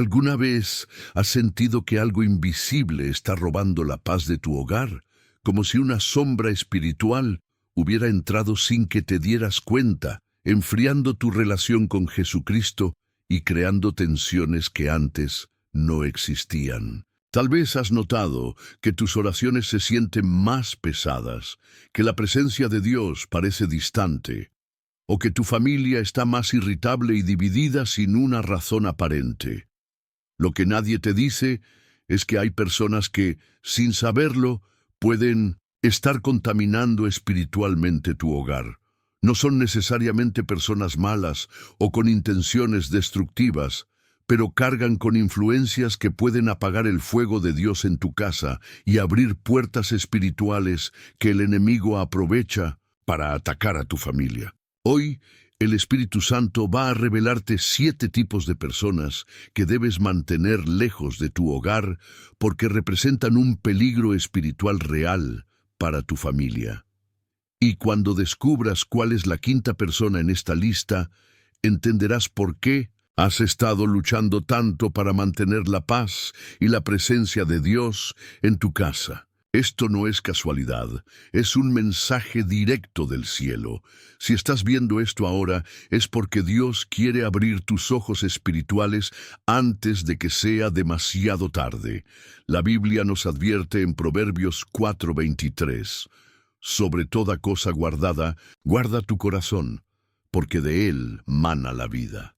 ¿Alguna vez has sentido que algo invisible está robando la paz de tu hogar, como si una sombra espiritual hubiera entrado sin que te dieras cuenta, enfriando tu relación con Jesucristo y creando tensiones que antes no existían? Tal vez has notado que tus oraciones se sienten más pesadas, que la presencia de Dios parece distante, o que tu familia está más irritable y dividida sin una razón aparente. Lo que nadie te dice es que hay personas que, sin saberlo, pueden estar contaminando espiritualmente tu hogar. No son necesariamente personas malas o con intenciones destructivas, pero cargan con influencias que pueden apagar el fuego de Dios en tu casa y abrir puertas espirituales que el enemigo aprovecha para atacar a tu familia. Hoy, el Espíritu Santo va a revelarte 7 tipos de personas que debes mantener lejos de tu hogar porque representan un peligro espiritual real para tu familia. Y cuando descubras cuál es la 5ª persona en esta lista, entenderás por qué has estado luchando tanto para mantener la paz y la presencia de Dios en tu casa. Esto no es casualidad, es un mensaje directo del cielo. Si estás viendo esto ahora, es porque Dios quiere abrir tus ojos espirituales antes de que sea demasiado tarde. La Biblia nos advierte en Proverbios 4:23, sobre toda cosa guardada, guarda tu corazón, porque de él mana la vida.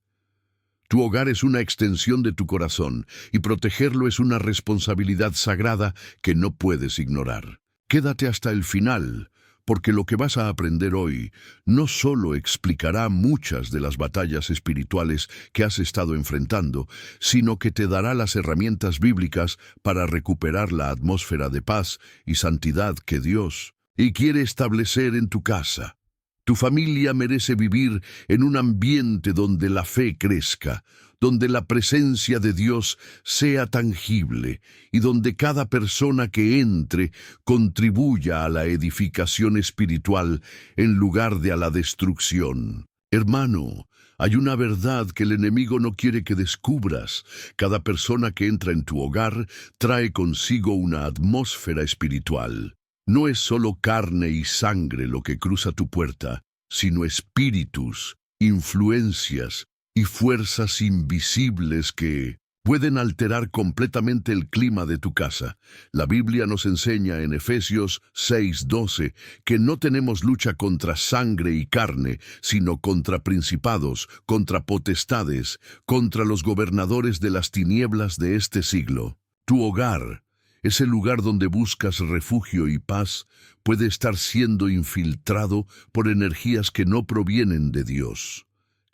Tu hogar es una extensión de tu corazón y protegerlo es una responsabilidad sagrada que no puedes ignorar. Quédate hasta el final, porque lo que vas a aprender hoy no solo explicará muchas de las batallas espirituales que has estado enfrentando, sino que te dará las herramientas bíblicas para recuperar la atmósfera de paz y santidad que Dios quiere establecer en tu casa. Tu familia merece vivir en un ambiente donde la fe crezca, donde la presencia de Dios sea tangible y donde cada persona que entre contribuya a la edificación espiritual en lugar de a la destrucción. Hermano, hay una verdad que el enemigo no quiere que descubras. Cada persona que entra en tu hogar trae consigo una atmósfera espiritual. No es solo carne y sangre lo que cruza tu puerta, sino espíritus, influencias y fuerzas invisibles que pueden alterar completamente el clima de tu casa. La Biblia nos enseña en Efesios 6:12 que no tenemos lucha contra sangre y carne, sino contra principados, contra potestades, contra los gobernadores de las tinieblas de este siglo. Tu hogar, ese lugar donde buscas refugio y paz, puede estar siendo infiltrado por energías que no provienen de Dios.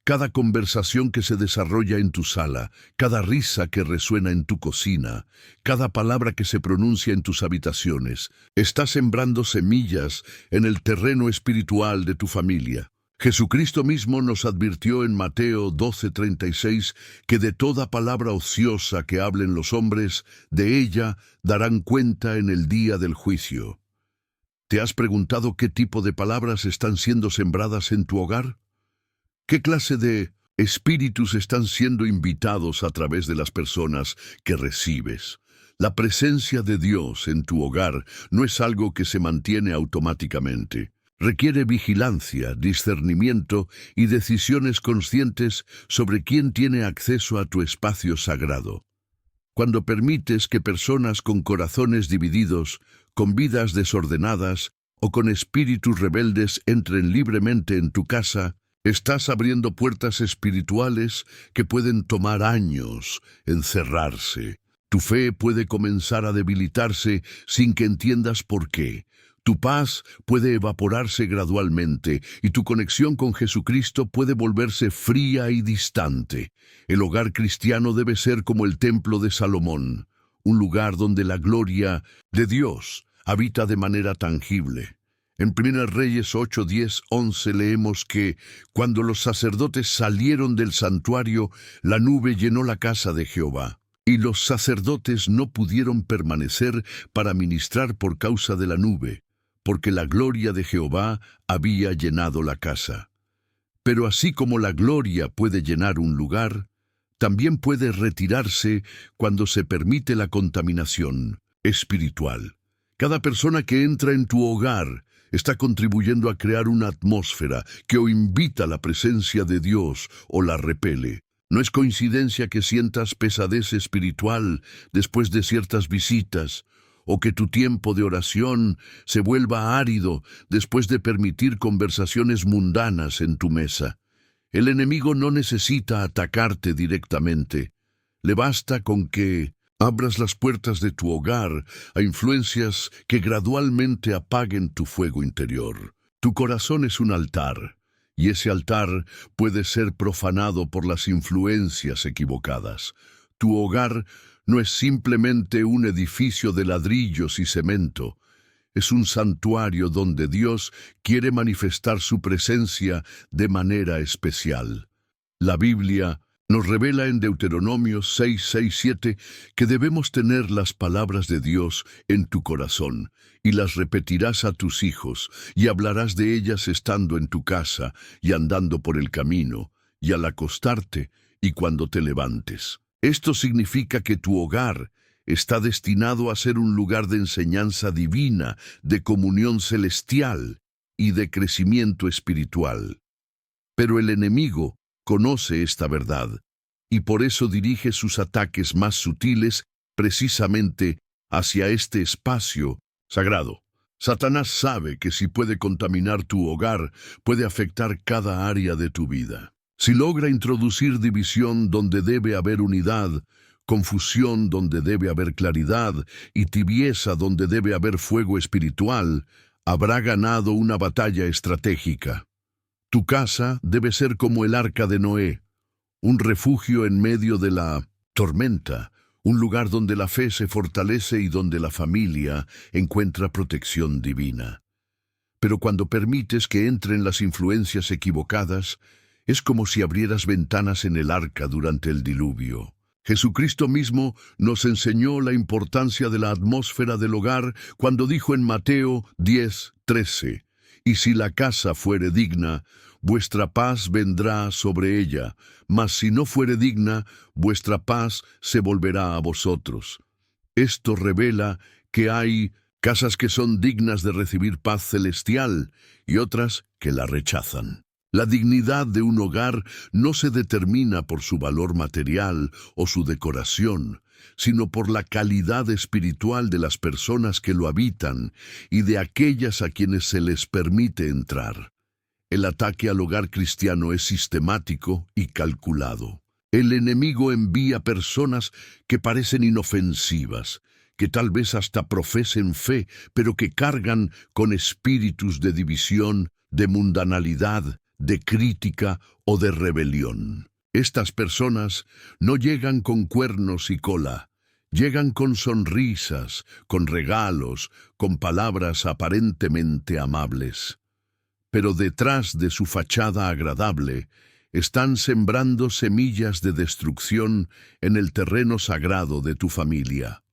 Cada conversación que se desarrolla en tu sala, cada risa que resuena en tu cocina, cada palabra que se pronuncia en tus habitaciones, está sembrando semillas en el terreno espiritual de tu familia. Jesucristo mismo nos advirtió en Mateo 12:36 que de toda palabra ociosa que hablen los hombres, de ella darán cuenta en el día del juicio. ¿Te has preguntado qué tipo de palabras están siendo sembradas en tu hogar? ¿Qué clase de espíritus están siendo invitados a través de las personas que recibes? La presencia de Dios en tu hogar no es algo que se mantiene automáticamente. Requiere vigilancia, discernimiento y decisiones conscientes sobre quién tiene acceso a tu espacio sagrado. Cuando permites que personas con corazones divididos, con vidas desordenadas o con espíritus rebeldes entren libremente en tu casa, estás abriendo puertas espirituales que pueden tomar años en cerrarse. Tu fe puede comenzar a debilitarse sin que entiendas por qué. Tu paz puede evaporarse gradualmente y tu conexión con Jesucristo puede volverse fría y distante. El hogar cristiano debe ser como el templo de Salomón, un lugar donde la gloria de Dios habita de manera tangible. En 1 Reyes 8, 10, 11 leemos que cuando los sacerdotes salieron del santuario, la nube llenó la casa de Jehová. Y los sacerdotes no pudieron permanecer para ministrar por causa de la nube, porque la gloria de Jehová había llenado la casa. Pero así como la gloria puede llenar un lugar, también puede retirarse cuando se permite la contaminación espiritual. Cada persona que entra en tu hogar está contribuyendo a crear una atmósfera que o invita a la presencia de Dios o la repele. No es coincidencia que sientas pesadez espiritual después de ciertas visitas, o que tu tiempo de oración se vuelva árido después de permitir conversaciones mundanas en tu mesa. El enemigo no necesita atacarte directamente. Le basta con que abras las puertas de tu hogar a influencias que gradualmente apaguen tu fuego interior. Tu corazón es un altar, y ese altar puede ser profanado por las influencias equivocadas. Tu hogar no es simplemente un edificio de ladrillos y cemento. Es un santuario donde Dios quiere manifestar su presencia de manera especial. La Biblia nos revela en Deuteronomio 6:6-7 que debemos tener las palabras de Dios en tu corazón, y las repetirás a tus hijos, y hablarás de ellas estando en tu casa, y andando por el camino, y al acostarte, y cuando te levantes. Esto significa que tu hogar está destinado a ser un lugar de enseñanza divina, de comunión celestial y de crecimiento espiritual. Pero el enemigo conoce esta verdad, y por eso dirige sus ataques más sutiles precisamente hacia este espacio sagrado. Satanás sabe que si puede contaminar tu hogar, puede afectar cada área de tu vida. Si logra introducir división donde debe haber unidad, confusión donde debe haber claridad y tibieza donde debe haber fuego espiritual, habrá ganado una batalla estratégica. Tu casa debe ser como el arca de Noé, un refugio en medio de la tormenta, un lugar donde la fe se fortalece y donde la familia encuentra protección divina. Pero cuando permites que entren las influencias equivocadas, es como si abrieras ventanas en el arca durante el diluvio. Jesucristo mismo nos enseñó la importancia de la atmósfera del hogar cuando dijo en Mateo 10:13, «Y si la casa fuere digna, vuestra paz vendrá sobre ella, mas si no fuere digna, vuestra paz se volverá a vosotros». Esto revela que hay casas que son dignas de recibir paz celestial y otras que la rechazan. La dignidad de un hogar no se determina por su valor material o su decoración, sino por la calidad espiritual de las personas que lo habitan y de aquellas a quienes se les permite entrar. El ataque al hogar cristiano es sistemático y calculado. El enemigo envía personas que parecen inofensivas, que tal vez hasta profesen fe, pero que cargan con espíritus de división, de mundanalidad, de crítica o de rebelión. Estas personas no llegan con cuernos y cola, llegan con sonrisas, con regalos, con palabras aparentemente amables. Pero detrás de su fachada agradable, están sembrando semillas de destrucción en el terreno sagrado de tu familia.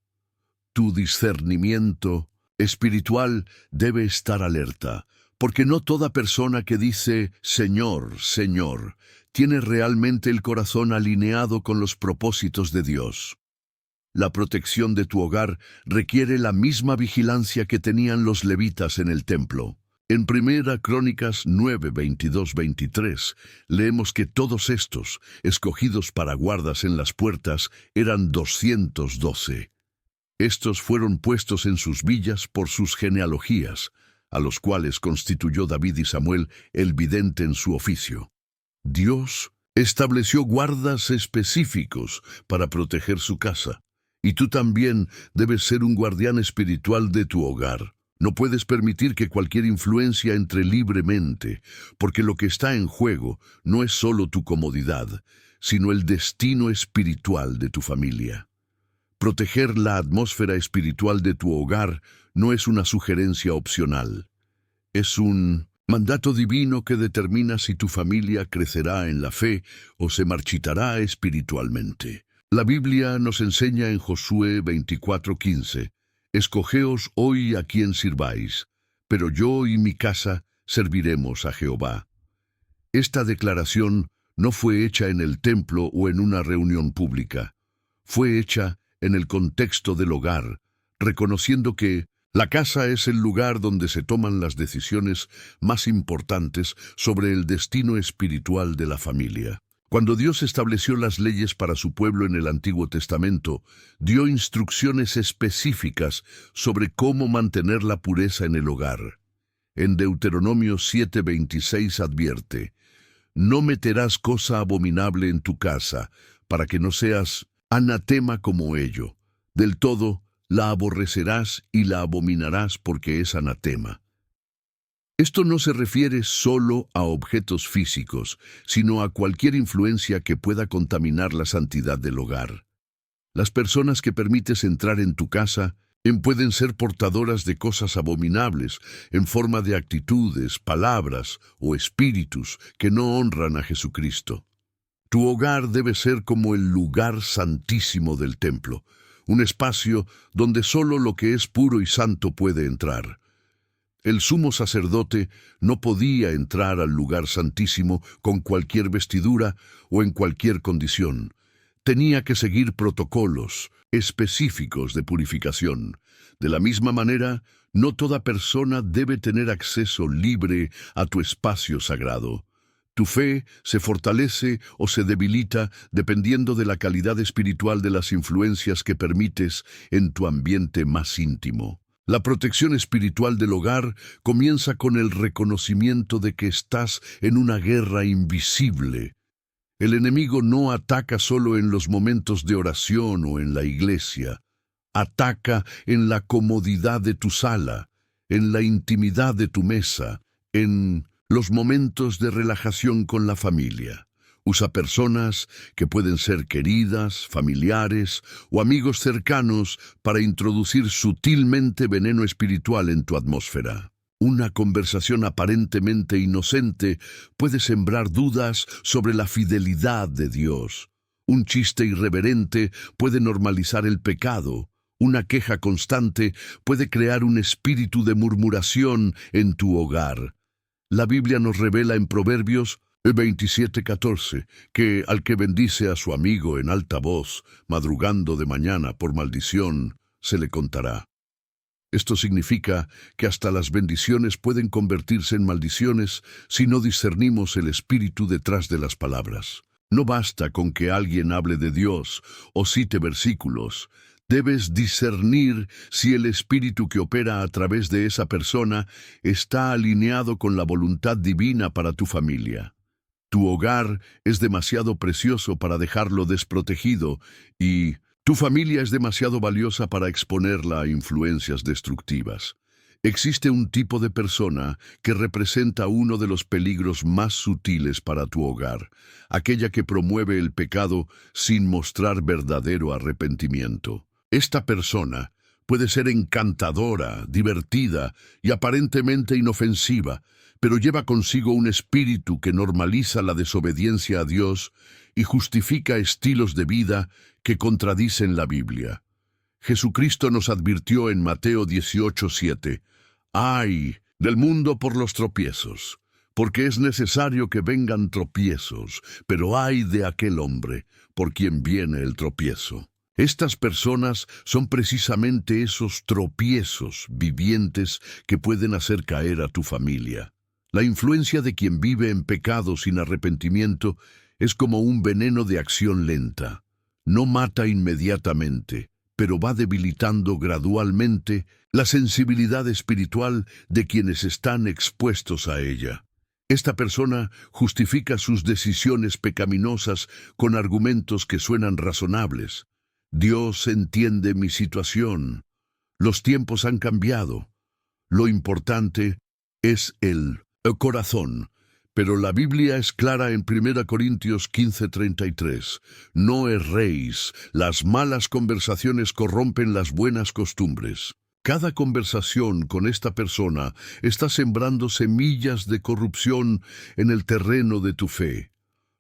Tu discernimiento espiritual debe estar alerta, porque no toda persona que dice «Señor, Señor», tiene realmente el corazón alineado con los propósitos de Dios. La protección de tu hogar requiere la misma vigilancia que tenían los levitas en el templo. En 1 Crónicas 9, 22, 23, leemos que todos estos, escogidos para guardas en las puertas, eran 212. Estos fueron puestos en sus villas por sus genealogías, a los cuales constituyó David y Samuel el vidente en su oficio. Dios estableció guardas específicos para proteger su casa, y tú también debes ser un guardián espiritual de tu hogar. No puedes permitir que cualquier influencia entre libremente, porque lo que está en juego no es solo tu comodidad, sino el destino espiritual de tu familia. Proteger la atmósfera espiritual de tu hogar no es una sugerencia opcional. Es un mandato divino que determina si tu familia crecerá en la fe o se marchitará espiritualmente. La Biblia nos enseña en Josué 24:15, «Escogeos hoy a quien sirváis, pero yo y mi casa serviremos a Jehová». Esta declaración no fue hecha en el templo o en una reunión pública. Fue hecha en el contexto del hogar, reconociendo que la casa es el lugar donde se toman las decisiones más importantes sobre el destino espiritual de la familia. Cuando Dios estableció las leyes para su pueblo en el Antiguo Testamento, dio instrucciones específicas sobre cómo mantener la pureza en el hogar. En Deuteronomio 7:26 advierte: «No meterás cosa abominable en tu casa, para que no seas anatema como ello. Del todo la aborrecerás y la abominarás porque es anatema». Esto no se refiere solo a objetos físicos, sino a cualquier influencia que pueda contaminar la santidad del hogar. Las personas que permites entrar en tu casa pueden ser portadoras de cosas abominables en forma de actitudes, palabras o espíritus que no honran a Jesucristo. Tu hogar debe ser como el lugar santísimo del templo, un espacio donde solo lo que es puro y santo puede entrar. El sumo sacerdote no podía entrar al lugar santísimo con cualquier vestidura o en cualquier condición. Tenía que seguir protocolos específicos de purificación. De la misma manera, no toda persona debe tener acceso libre a tu espacio sagrado. Tu fe se fortalece o se debilita dependiendo de la calidad espiritual de las influencias que permites en tu ambiente más íntimo. La protección espiritual del hogar comienza con el reconocimiento de que estás en una guerra invisible. El enemigo no ataca solo en los momentos de oración o en la iglesia. Ataca en la comodidad de tu sala, en la intimidad de tu mesa, en los momentos de relajación con la familia. Usa personas que pueden ser queridas, familiares o amigos cercanos para introducir sutilmente veneno espiritual en tu atmósfera. Una conversación aparentemente inocente puede sembrar dudas sobre la fidelidad de Dios. Un chiste irreverente puede normalizar el pecado. Una queja constante puede crear un espíritu de murmuración en tu hogar. La Biblia nos revela en Proverbios 27:14 que al que bendice a su amigo en alta voz, madrugando de mañana por maldición, se le contará. Esto significa que hasta las bendiciones pueden convertirse en maldiciones si no discernimos el espíritu detrás de las palabras. No basta con que alguien hable de Dios o cite versículos. Debes discernir si el espíritu que opera a través de esa persona está alineado con la voluntad divina para tu familia. Tu hogar es demasiado precioso para dejarlo desprotegido y tu familia es demasiado valiosa para exponerla a influencias destructivas. Existe un tipo de persona que representa uno de los peligros más sutiles para tu hogar, aquella que promueve el pecado sin mostrar verdadero arrepentimiento. Esta persona puede ser encantadora, divertida y aparentemente inofensiva, pero lleva consigo un espíritu que normaliza la desobediencia a Dios y justifica estilos de vida que contradicen la Biblia. Jesucristo nos advirtió en Mateo 18:7, «Ay del mundo por los tropiezos, porque es necesario que vengan tropiezos, pero ay de aquel hombre por quien viene el tropiezo». Estas personas son precisamente esos tropiezos vivientes que pueden hacer caer a tu familia. La influencia de quien vive en pecado sin arrepentimiento es como un veneno de acción lenta. No mata inmediatamente, pero va debilitando gradualmente la sensibilidad espiritual de quienes están expuestos a ella. Esta persona justifica sus decisiones pecaminosas con argumentos que suenan razonables. Dios entiende mi situación. Los tiempos han cambiado. Lo importante es el corazón. Pero la Biblia es clara en 1 Corintios 15:33. No erréis, las malas conversaciones corrompen las buenas costumbres. Cada conversación con esta persona está sembrando semillas de corrupción en el terreno de tu fe.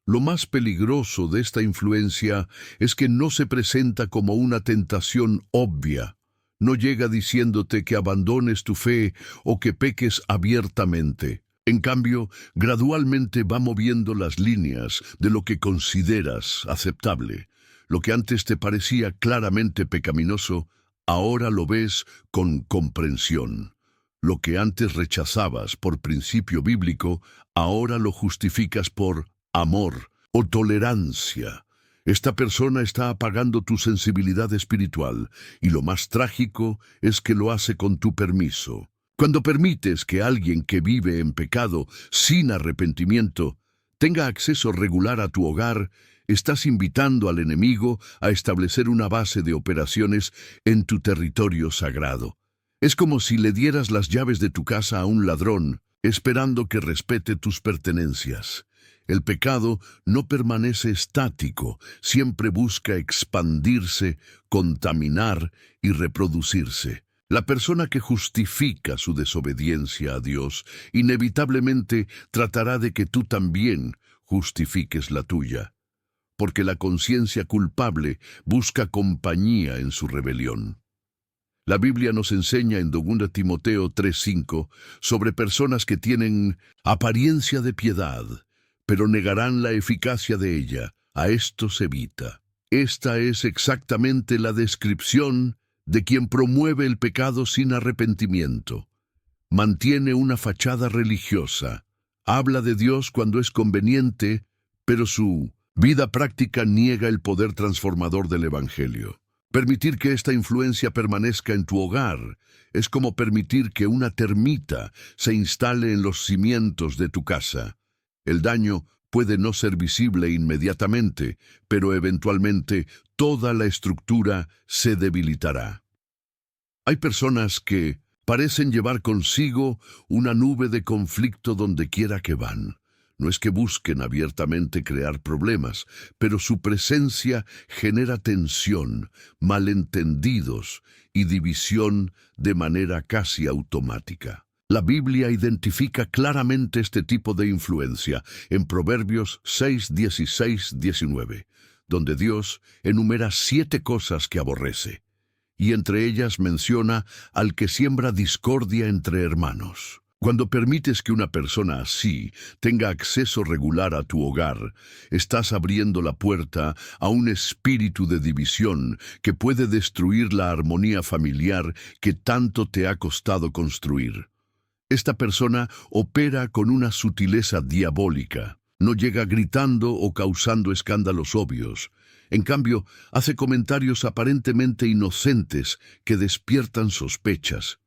Lo más peligroso de esta influencia es que no se presenta como una tentación obvia. No llega diciéndote que abandones tu fe o que peques abiertamente. En cambio, gradualmente va moviendo las líneas de lo que consideras aceptable. Lo que antes te parecía claramente pecaminoso, ahora lo ves con comprensión. Lo que antes rechazabas por principio bíblico, ahora lo justificas por amor o tolerancia. Esta persona está apagando tu sensibilidad espiritual, y lo más trágico es que lo hace con tu permiso. Cuando permites que alguien que vive en pecado sin arrepentimiento tenga acceso regular a tu hogar, estás invitando al enemigo a establecer una base de operaciones en tu territorio sagrado. Es como si le dieras las llaves de tu casa a un ladrón, esperando que respete tus pertenencias. El pecado no permanece estático, siempre busca expandirse, contaminar y reproducirse. La persona que justifica su desobediencia a Dios inevitablemente tratará de que tú también justifiques la tuya, porque la conciencia culpable busca compañía en su rebelión. La Biblia nos enseña en 2 Timoteo 3:5 sobre personas que tienen apariencia de piedad, pero negarán la eficacia de ella. A estos evita. Esta es exactamente la descripción de quien promueve el pecado sin arrepentimiento. Mantiene una fachada religiosa, habla de Dios cuando es conveniente, pero su vida práctica niega el poder transformador del Evangelio. Permitir que esta influencia permanezca en tu hogar es como permitir que una termita se instale en los cimientos de tu casa. El daño puede no ser visible inmediatamente, pero eventualmente toda la estructura se debilitará. Hay personas que parecen llevar consigo una nube de conflicto donde quiera que van. No es que busquen abiertamente crear problemas, pero su presencia genera tensión, malentendidos y división de manera casi automática. La Biblia identifica claramente este tipo de influencia en Proverbios 6, 16, 19, donde Dios enumera 7 cosas que aborrece, y entre ellas menciona al que siembra discordia entre hermanos. Cuando permites que una persona así tenga acceso regular a tu hogar, estás abriendo la puerta a un espíritu de división que puede destruir la armonía familiar que tanto te ha costado construir. Esta persona opera con una sutileza diabólica. No llega gritando o causando escándalos obvios. En cambio, hace comentarios aparentemente inocentes que despiertan sospechas.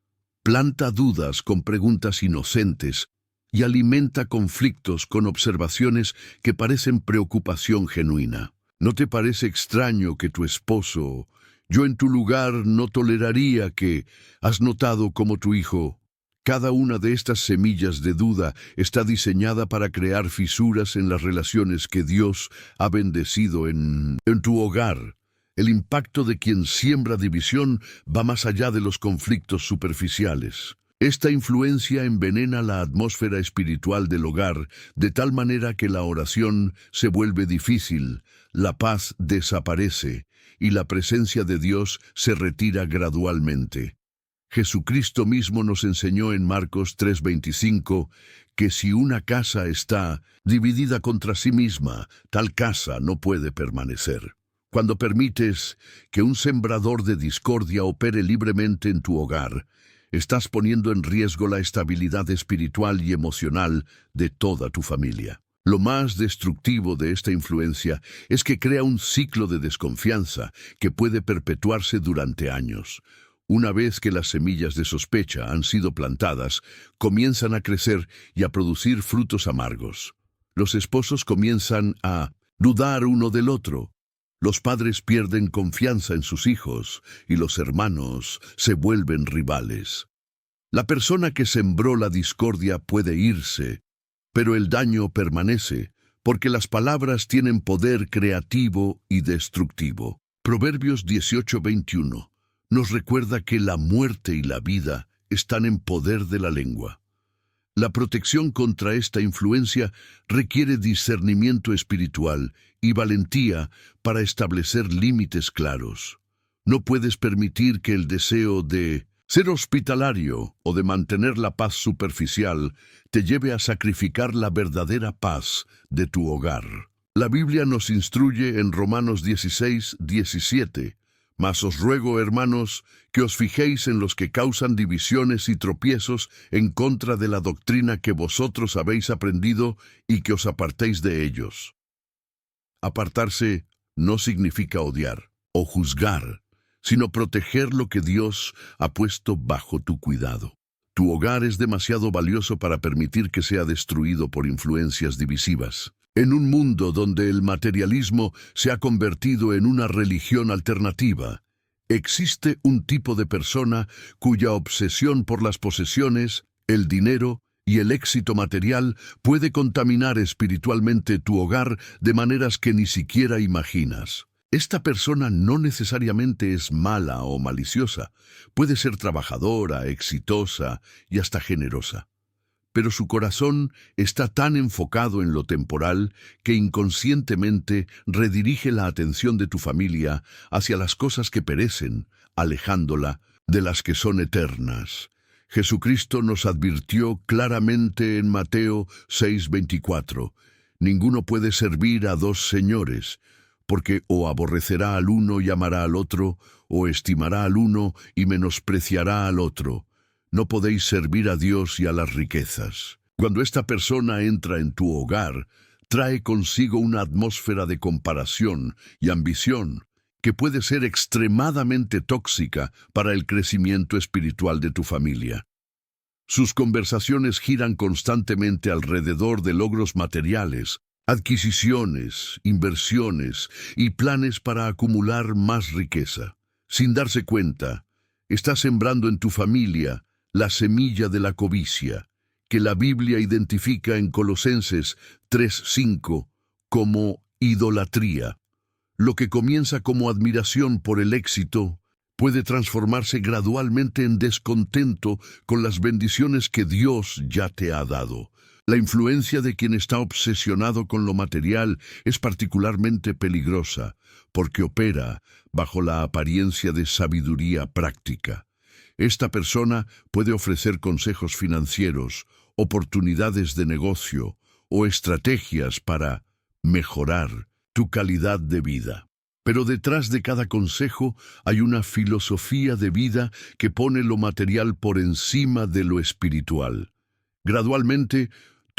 Planta dudas con preguntas inocentes y alimenta conflictos con observaciones que parecen preocupación genuina. ¿No te parece extraño que tu esposo, yo en tu lugar no toleraría que, has notado como tu hijo? Cada una de estas semillas de duda está diseñada para crear fisuras en las relaciones que Dios ha bendecido en tu hogar. El impacto de quien siembra división va más allá de los conflictos superficiales. Esta influencia envenena la atmósfera espiritual del hogar de tal manera que la oración se vuelve difícil, la paz desaparece y la presencia de Dios se retira gradualmente. Jesucristo mismo nos enseñó en Marcos 3:25 que si una casa está dividida contra sí misma, tal casa no puede permanecer. Cuando permites que un sembrador de discordia opere libremente en tu hogar, estás poniendo en riesgo la estabilidad espiritual y emocional de toda tu familia. Lo más destructivo de esta influencia es que crea un ciclo de desconfianza que puede perpetuarse durante años. Una vez que las semillas de sospecha han sido plantadas, comienzan a crecer y a producir frutos amargos. Los esposos comienzan a dudar uno del otro. Los padres pierden confianza en sus hijos y los hermanos se vuelven rivales. La persona que sembró la discordia puede irse, pero el daño permanece, porque las palabras tienen poder creativo y destructivo. Proverbios 18:21 nos recuerda que la muerte y la vida están en poder de la lengua. La protección contra esta influencia requiere discernimiento espiritual y valentía para establecer límites claros. No puedes permitir que el deseo de Ser hospitalario o de mantener la paz superficial te lleve a sacrificar la verdadera paz de tu hogar. La Biblia nos instruye en Romanos 16:17. Mas os ruego, hermanos, que os fijéis en los que causan divisiones y tropiezos en contra de la doctrina que vosotros habéis aprendido y que os apartéis de ellos. Apartarse no significa odiar o juzgar, sino proteger lo que Dios ha puesto bajo tu cuidado. Tu hogar es demasiado valioso para permitir que sea destruido por influencias divisivas. En un mundo donde el materialismo se ha convertido en una religión alternativa, existe un tipo de persona cuya obsesión por las posesiones, el dinero y el éxito material puede contaminar espiritualmente tu hogar de maneras que ni siquiera imaginas. Esta persona no necesariamente es mala o maliciosa, puede ser trabajadora, exitosa y hasta generosa. Pero su corazón está tan enfocado en lo temporal que inconscientemente redirige la atención de tu familia hacia las cosas que perecen, alejándola de las que son eternas. Jesucristo nos advirtió claramente en Mateo 6:24, ninguno puede servir a dos señores, porque o aborrecerá al uno y amará al otro, o estimará al uno y menospreciará al otro. No podéis servir a Dios y a las riquezas. Cuando esta persona entra en tu hogar, trae consigo una atmósfera de comparación y ambición que puede ser extremadamente tóxica para el crecimiento espiritual de tu familia. Sus conversaciones giran constantemente alrededor de logros materiales, adquisiciones, inversiones y planes para acumular más riqueza. Sin darse cuenta, está sembrando en tu familia la semilla de la codicia, que la Biblia identifica en Colosenses 3:5 como idolatría. Lo que comienza como admiración por el éxito puede transformarse gradualmente en descontento con las bendiciones que Dios ya te ha dado. La influencia de quien está obsesionado con lo material es particularmente peligrosa, porque opera bajo la apariencia de sabiduría práctica. Esta persona puede ofrecer consejos financieros, oportunidades de negocio o estrategias para mejorar tu calidad de vida. Pero detrás de cada consejo hay una filosofía de vida que pone lo material por encima de lo espiritual. Gradualmente,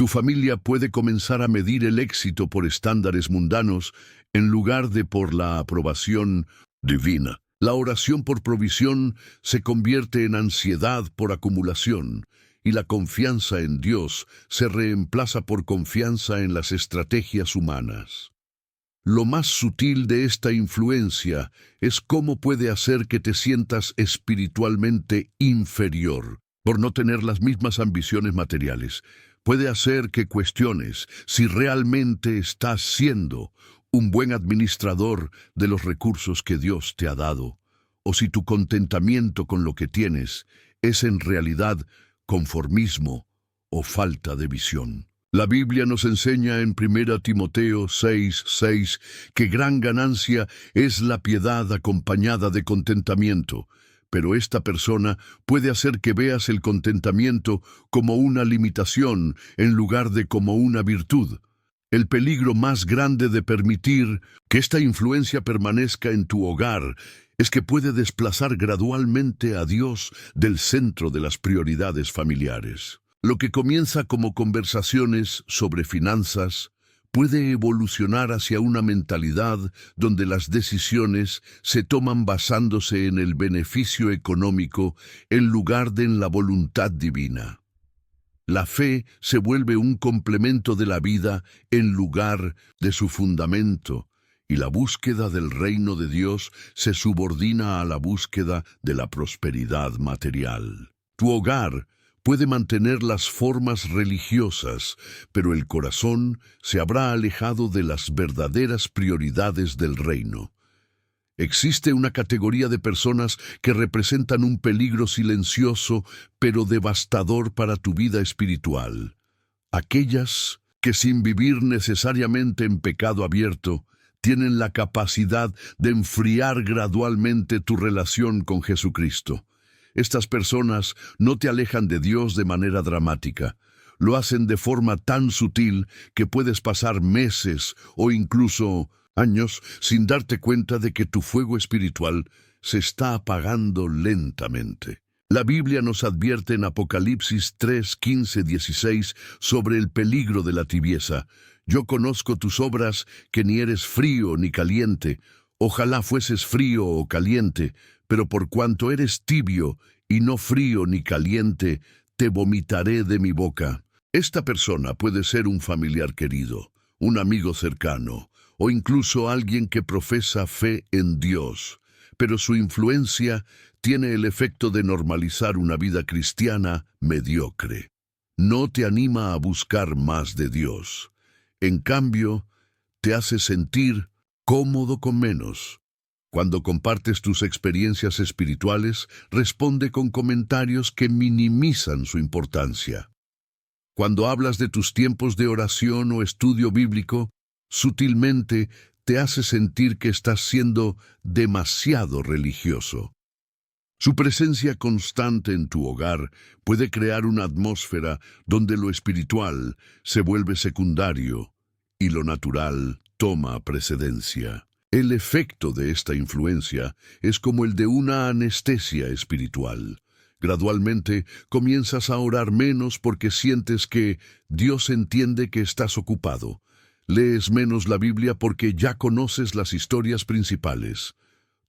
tu familia puede comenzar a medir el éxito por estándares mundanos en lugar de por la aprobación divina. La oración por provisión se convierte en ansiedad por acumulación, y la confianza en Dios se reemplaza por confianza en las estrategias humanas. Lo más sutil de esta influencia es cómo puede hacer que te sientas espiritualmente inferior por no tener las mismas ambiciones materiales. Puede hacer que cuestiones si realmente estás siendo un buen administrador de los recursos que Dios te ha dado, o si tu contentamiento con lo que tienes es en realidad conformismo o falta de visión. La Biblia nos enseña en 1 Timoteo 6:6 que gran ganancia es la piedad acompañada de contentamiento, pero esta persona puede hacer que veas el contentamiento como una limitación en lugar de como una virtud. El peligro más grande de permitir que esta influencia permanezca en tu hogar es que puede desplazar gradualmente a Dios del centro de las prioridades familiares. Lo que comienza como conversaciones sobre finanzas puede evolucionar hacia una mentalidad donde las decisiones se toman basándose en el beneficio económico en lugar de en la voluntad divina. La fe se vuelve un complemento de la vida en lugar de su fundamento, y la búsqueda del reino de Dios se subordina a la búsqueda de la prosperidad material. Tu hogar puede mantener las formas religiosas, pero el corazón se habrá alejado de las verdaderas prioridades del reino. Existe una categoría de personas que representan un peligro silencioso pero devastador para tu vida espiritual. Aquellas que sin vivir necesariamente en pecado abierto, tienen la capacidad de enfriar gradualmente tu relación con Jesucristo. Estas personas no te alejan de Dios de manera dramática. Lo hacen de forma tan sutil que puedes pasar meses o incluso años sin darte cuenta de que tu fuego espiritual se está apagando lentamente. La Biblia nos advierte en Apocalipsis 3, 15, 16 sobre el peligro de la tibieza. Yo conozco tus obras, que ni eres frío ni caliente. Ojalá fueses frío o caliente, pero por cuanto eres tibio y no frío ni caliente, te vomitaré de mi boca. Esta persona puede ser un familiar querido, un amigo cercano, o incluso alguien que profesa fe en Dios, pero su influencia tiene el efecto de normalizar una vida cristiana mediocre. No te anima a buscar más de Dios. En cambio, te hace sentir cómodo con menos. Cuando compartes tus experiencias espirituales, responde con comentarios que minimizan su importancia. Cuando hablas de tus tiempos de oración o estudio bíblico, sutilmente te hace sentir que estás siendo demasiado religioso. Su presencia constante en tu hogar puede crear una atmósfera donde lo espiritual se vuelve secundario y lo natural toma precedencia. El efecto de esta influencia es como el de una anestesia espiritual. Gradualmente comienzas a orar menos porque sientes que Dios entiende que estás ocupado. Lees menos la Biblia porque ya conoces las historias principales.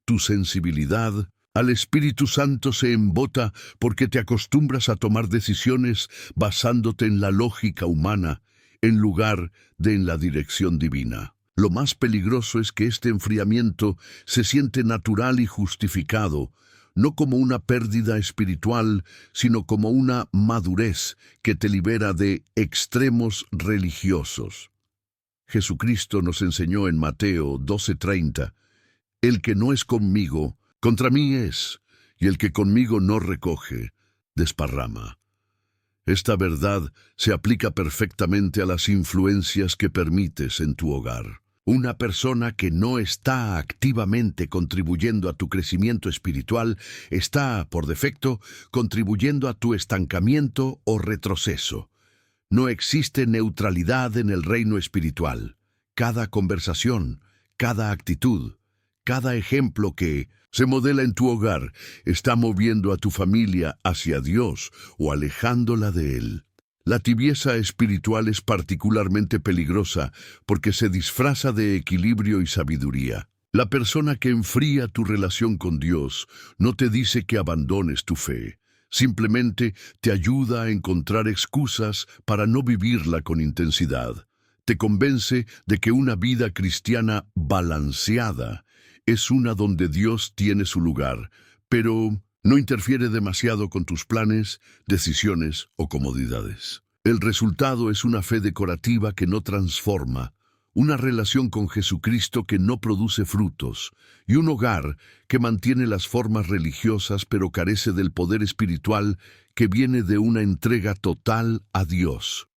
Tu sensibilidad al Espíritu Santo se embota porque te acostumbras a tomar decisiones basándote en la lógica humana en lugar de en la dirección divina. Lo más peligroso es que este enfriamiento se siente natural y justificado, no como una pérdida espiritual, sino como una madurez que te libera de extremos religiosos. Jesucristo nos enseñó en Mateo 12:30, «El que no es conmigo, contra mí es, y el que conmigo no recoge, desparrama». Esta verdad se aplica perfectamente a las influencias que permites en tu hogar. Una persona que no está activamente contribuyendo a tu crecimiento espiritual está, por defecto, contribuyendo a tu estancamiento o retroceso. No existe neutralidad en el reino espiritual. Cada conversación, cada actitud, cada ejemplo que se modela en tu hogar está moviendo a tu familia hacia Dios o alejándola de Él. La tibieza espiritual es particularmente peligrosa porque se disfraza de equilibrio y sabiduría. La persona que enfría tu relación con Dios no te dice que abandones tu fe. Simplemente te ayuda a encontrar excusas para no vivirla con intensidad. Te convence de que una vida cristiana balanceada es una donde Dios tiene su lugar, pero no interfiere demasiado con tus planes, decisiones o comodidades. El resultado es una fe decorativa que no transforma, una relación con Jesucristo que no produce frutos, y un hogar que mantiene las formas religiosas pero carece del poder espiritual que viene de una entrega total a Dios.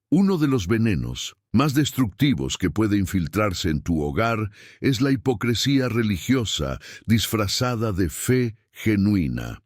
Uno de los venenos más destructivos que puede infiltrarse en tu hogar es la hipocresía religiosa disfrazada de fe genuina.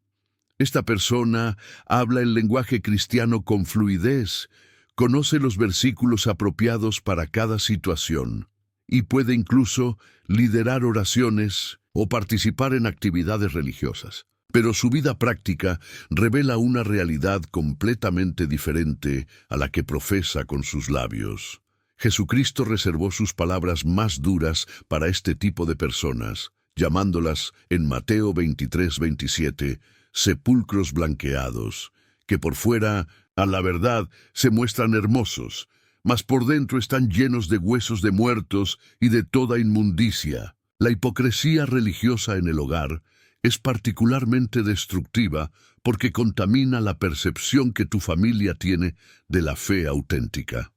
Esta persona habla el lenguaje cristiano con fluidez, conoce los versículos apropiados para cada situación y puede incluso liderar oraciones o participar en actividades religiosas. Pero su vida práctica revela una realidad completamente diferente a la que profesa con sus labios. Jesucristo reservó sus palabras más duras para este tipo de personas, llamándolas en Mateo 23:27, sepulcros blanqueados, que por fuera, a la verdad, se muestran hermosos, mas por dentro están llenos de huesos de muertos y de toda inmundicia. La hipocresía religiosa en el hogar es particularmente destructiva porque contamina la percepción que tu familia tiene de la fe auténtica.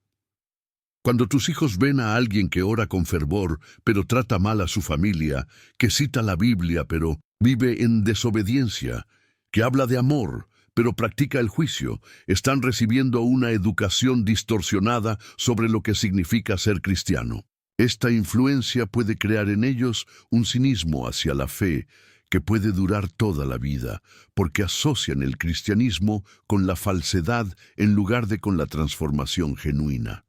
Cuando tus hijos ven a alguien que ora con fervor, pero trata mal a su familia, que cita la Biblia, pero vive en desobediencia, que habla de amor, pero practica el juicio, están recibiendo una educación distorsionada sobre lo que significa ser cristiano. Esta influencia puede crear en ellos un cinismo hacia la fe, que puede durar toda la vida, porque asocian el cristianismo con la falsedad en lugar de con la transformación genuina.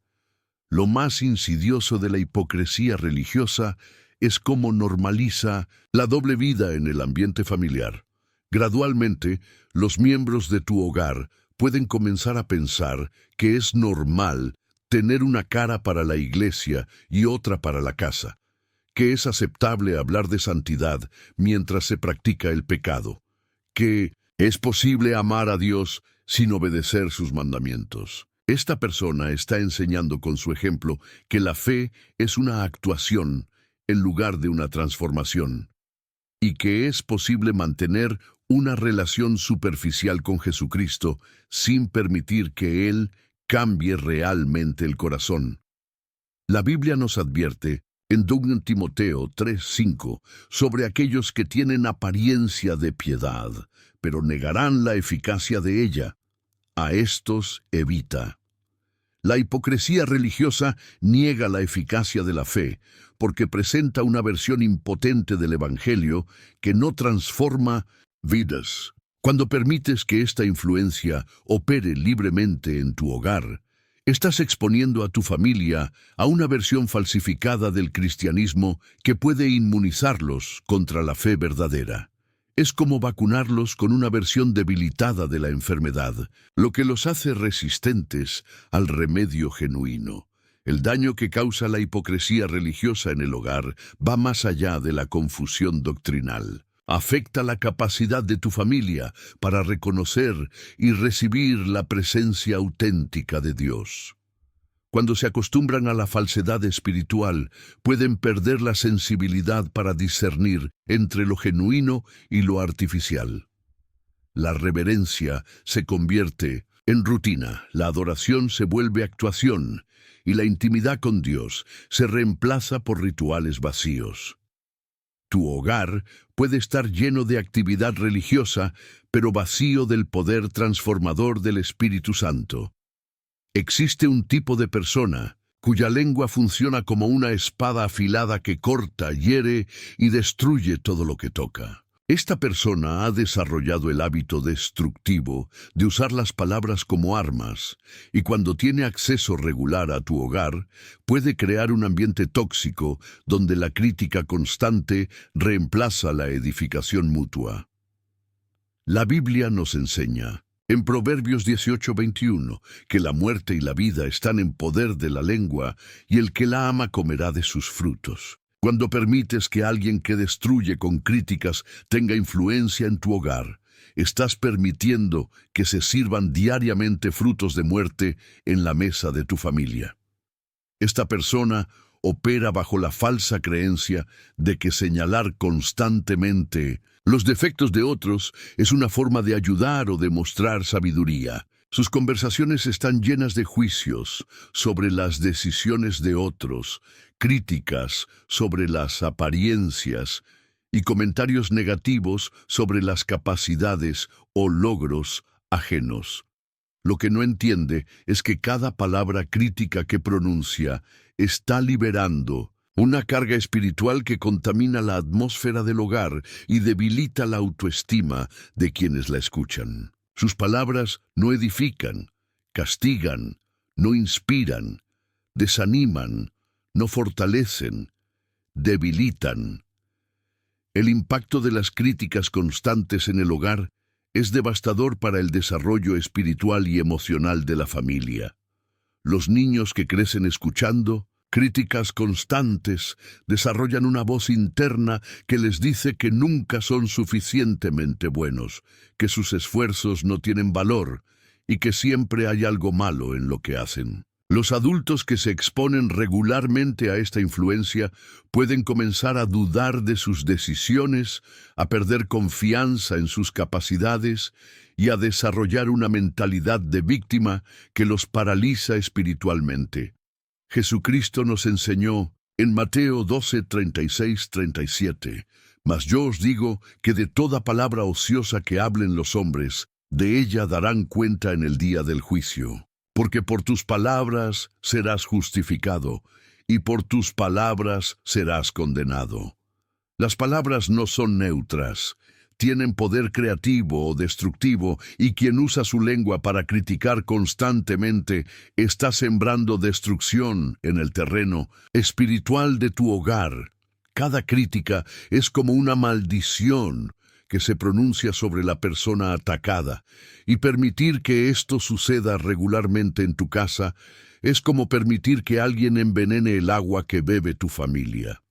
Lo más insidioso de la hipocresía religiosa es cómo normaliza la doble vida en el ambiente familiar. Gradualmente, los miembros de tu hogar pueden comenzar a pensar que es normal tener una cara para la iglesia y otra para la casa, que es aceptable hablar de santidad mientras se practica el pecado, que es posible amar a Dios sin obedecer sus mandamientos. Esta persona está enseñando con su ejemplo que la fe es una actuación en lugar de una transformación, y que es posible mantener una relación superficial con Jesucristo sin permitir que Él cambie realmente el corazón. La Biblia nos advierte en 2 Timoteo 3:5 sobre aquellos que tienen apariencia de piedad, pero negarán la eficacia de ella. A estos evita. La hipocresía religiosa niega la eficacia de la fe, porque presenta una versión impotente del Evangelio que no transforma vidas. Cuando permites que esta influencia opere libremente en tu hogar, estás exponiendo a tu familia a una versión falsificada del cristianismo que puede inmunizarlos contra la fe verdadera. Es como vacunarlos con una versión debilitada de la enfermedad, lo que los hace resistentes al remedio genuino. El daño que causa la hipocresía religiosa en el hogar va más allá de la confusión doctrinal. Afecta la capacidad de tu familia para reconocer y recibir la presencia auténtica de Dios. Cuando se acostumbran a la falsedad espiritual, pueden perder la sensibilidad para discernir entre lo genuino y lo artificial. La reverencia se convierte en rutina, la adoración se vuelve actuación, y la intimidad con Dios se reemplaza por rituales vacíos. Tu hogar puede estar lleno de actividad religiosa, pero vacío del poder transformador del Espíritu Santo. Existe un tipo de persona cuya lengua funciona como una espada afilada que corta, hiere y destruye todo lo que toca. Esta persona ha desarrollado el hábito destructivo de usar las palabras como armas, y cuando tiene acceso regular a tu hogar, puede crear un ambiente tóxico donde la crítica constante reemplaza la edificación mutua. La Biblia nos enseña en Proverbios 18:21, que la muerte y la vida están en poder de la lengua, y el que la ama comerá de sus frutos. Cuando permites que alguien que destruye con críticas tenga influencia en tu hogar, estás permitiendo que se sirvan diariamente frutos de muerte en la mesa de tu familia. Esta persona opera bajo la falsa creencia de que señalar constantemente los defectos de otros es una forma de ayudar o de mostrar sabiduría. Sus conversaciones están llenas de juicios sobre las decisiones de otros, críticas sobre las apariencias y comentarios negativos sobre las capacidades o logros ajenos. Lo que no entiende es que cada palabra crítica que pronuncia está liberando una carga espiritual que contamina la atmósfera del hogar y debilita la autoestima de quienes la escuchan. Sus palabras no edifican, castigan, no inspiran, desaniman, no fortalecen, debilitan. El impacto de las críticas constantes en el hogar es devastador para el desarrollo espiritual y emocional de la familia. Los niños que crecen escuchando críticas constantes desarrollan una voz interna que les dice que nunca son suficientemente buenos, que sus esfuerzos no tienen valor y que siempre hay algo malo en lo que hacen. Los adultos que se exponen regularmente a esta influencia pueden comenzar a dudar de sus decisiones, a perder confianza en sus capacidades y a desarrollar una mentalidad de víctima que los paraliza espiritualmente. Jesucristo nos enseñó en Mateo 12:36-37, «Mas yo os digo que de toda palabra ociosa que hablen los hombres, de ella darán cuenta en el día del juicio. Porque por tus palabras serás justificado, y por tus palabras serás condenado». Las palabras no son neutras. Tienen poder creativo o destructivo, y quien usa su lengua para criticar constantemente está sembrando destrucción en el terreno espiritual de tu hogar. Cada crítica es como una maldición que se pronuncia sobre la persona atacada, y permitir que esto suceda regularmente en tu casa es como permitir que alguien envenene el agua que bebe tu familia.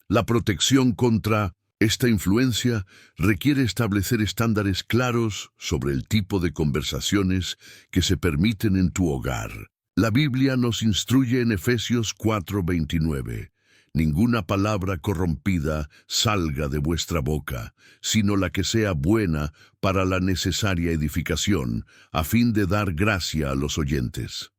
La protección contra esta influencia requiere establecer estándares claros sobre el tipo de conversaciones que se permiten en tu hogar. La Biblia nos instruye en Efesios 4:29. Ninguna palabra corrompida salga de vuestra boca, sino la que sea buena para la necesaria edificación, a fin de dar gracia a los oyentes.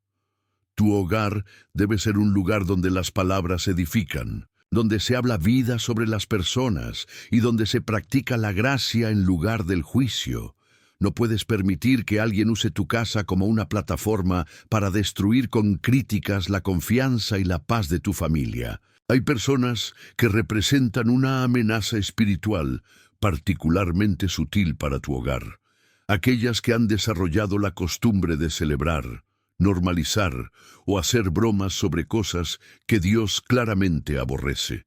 Tu hogar debe ser un lugar donde las palabras edifican, donde se habla vida sobre las personas y donde se practica la gracia en lugar del juicio. No puedes permitir que alguien use tu casa como una plataforma para destruir con críticas la confianza y la paz de tu familia. Hay personas que representan una amenaza espiritual particularmente sutil para tu hogar. Aquellas que han desarrollado la costumbre de celebrar, normalizar o hacer bromas sobre cosas que Dios claramente aborrece.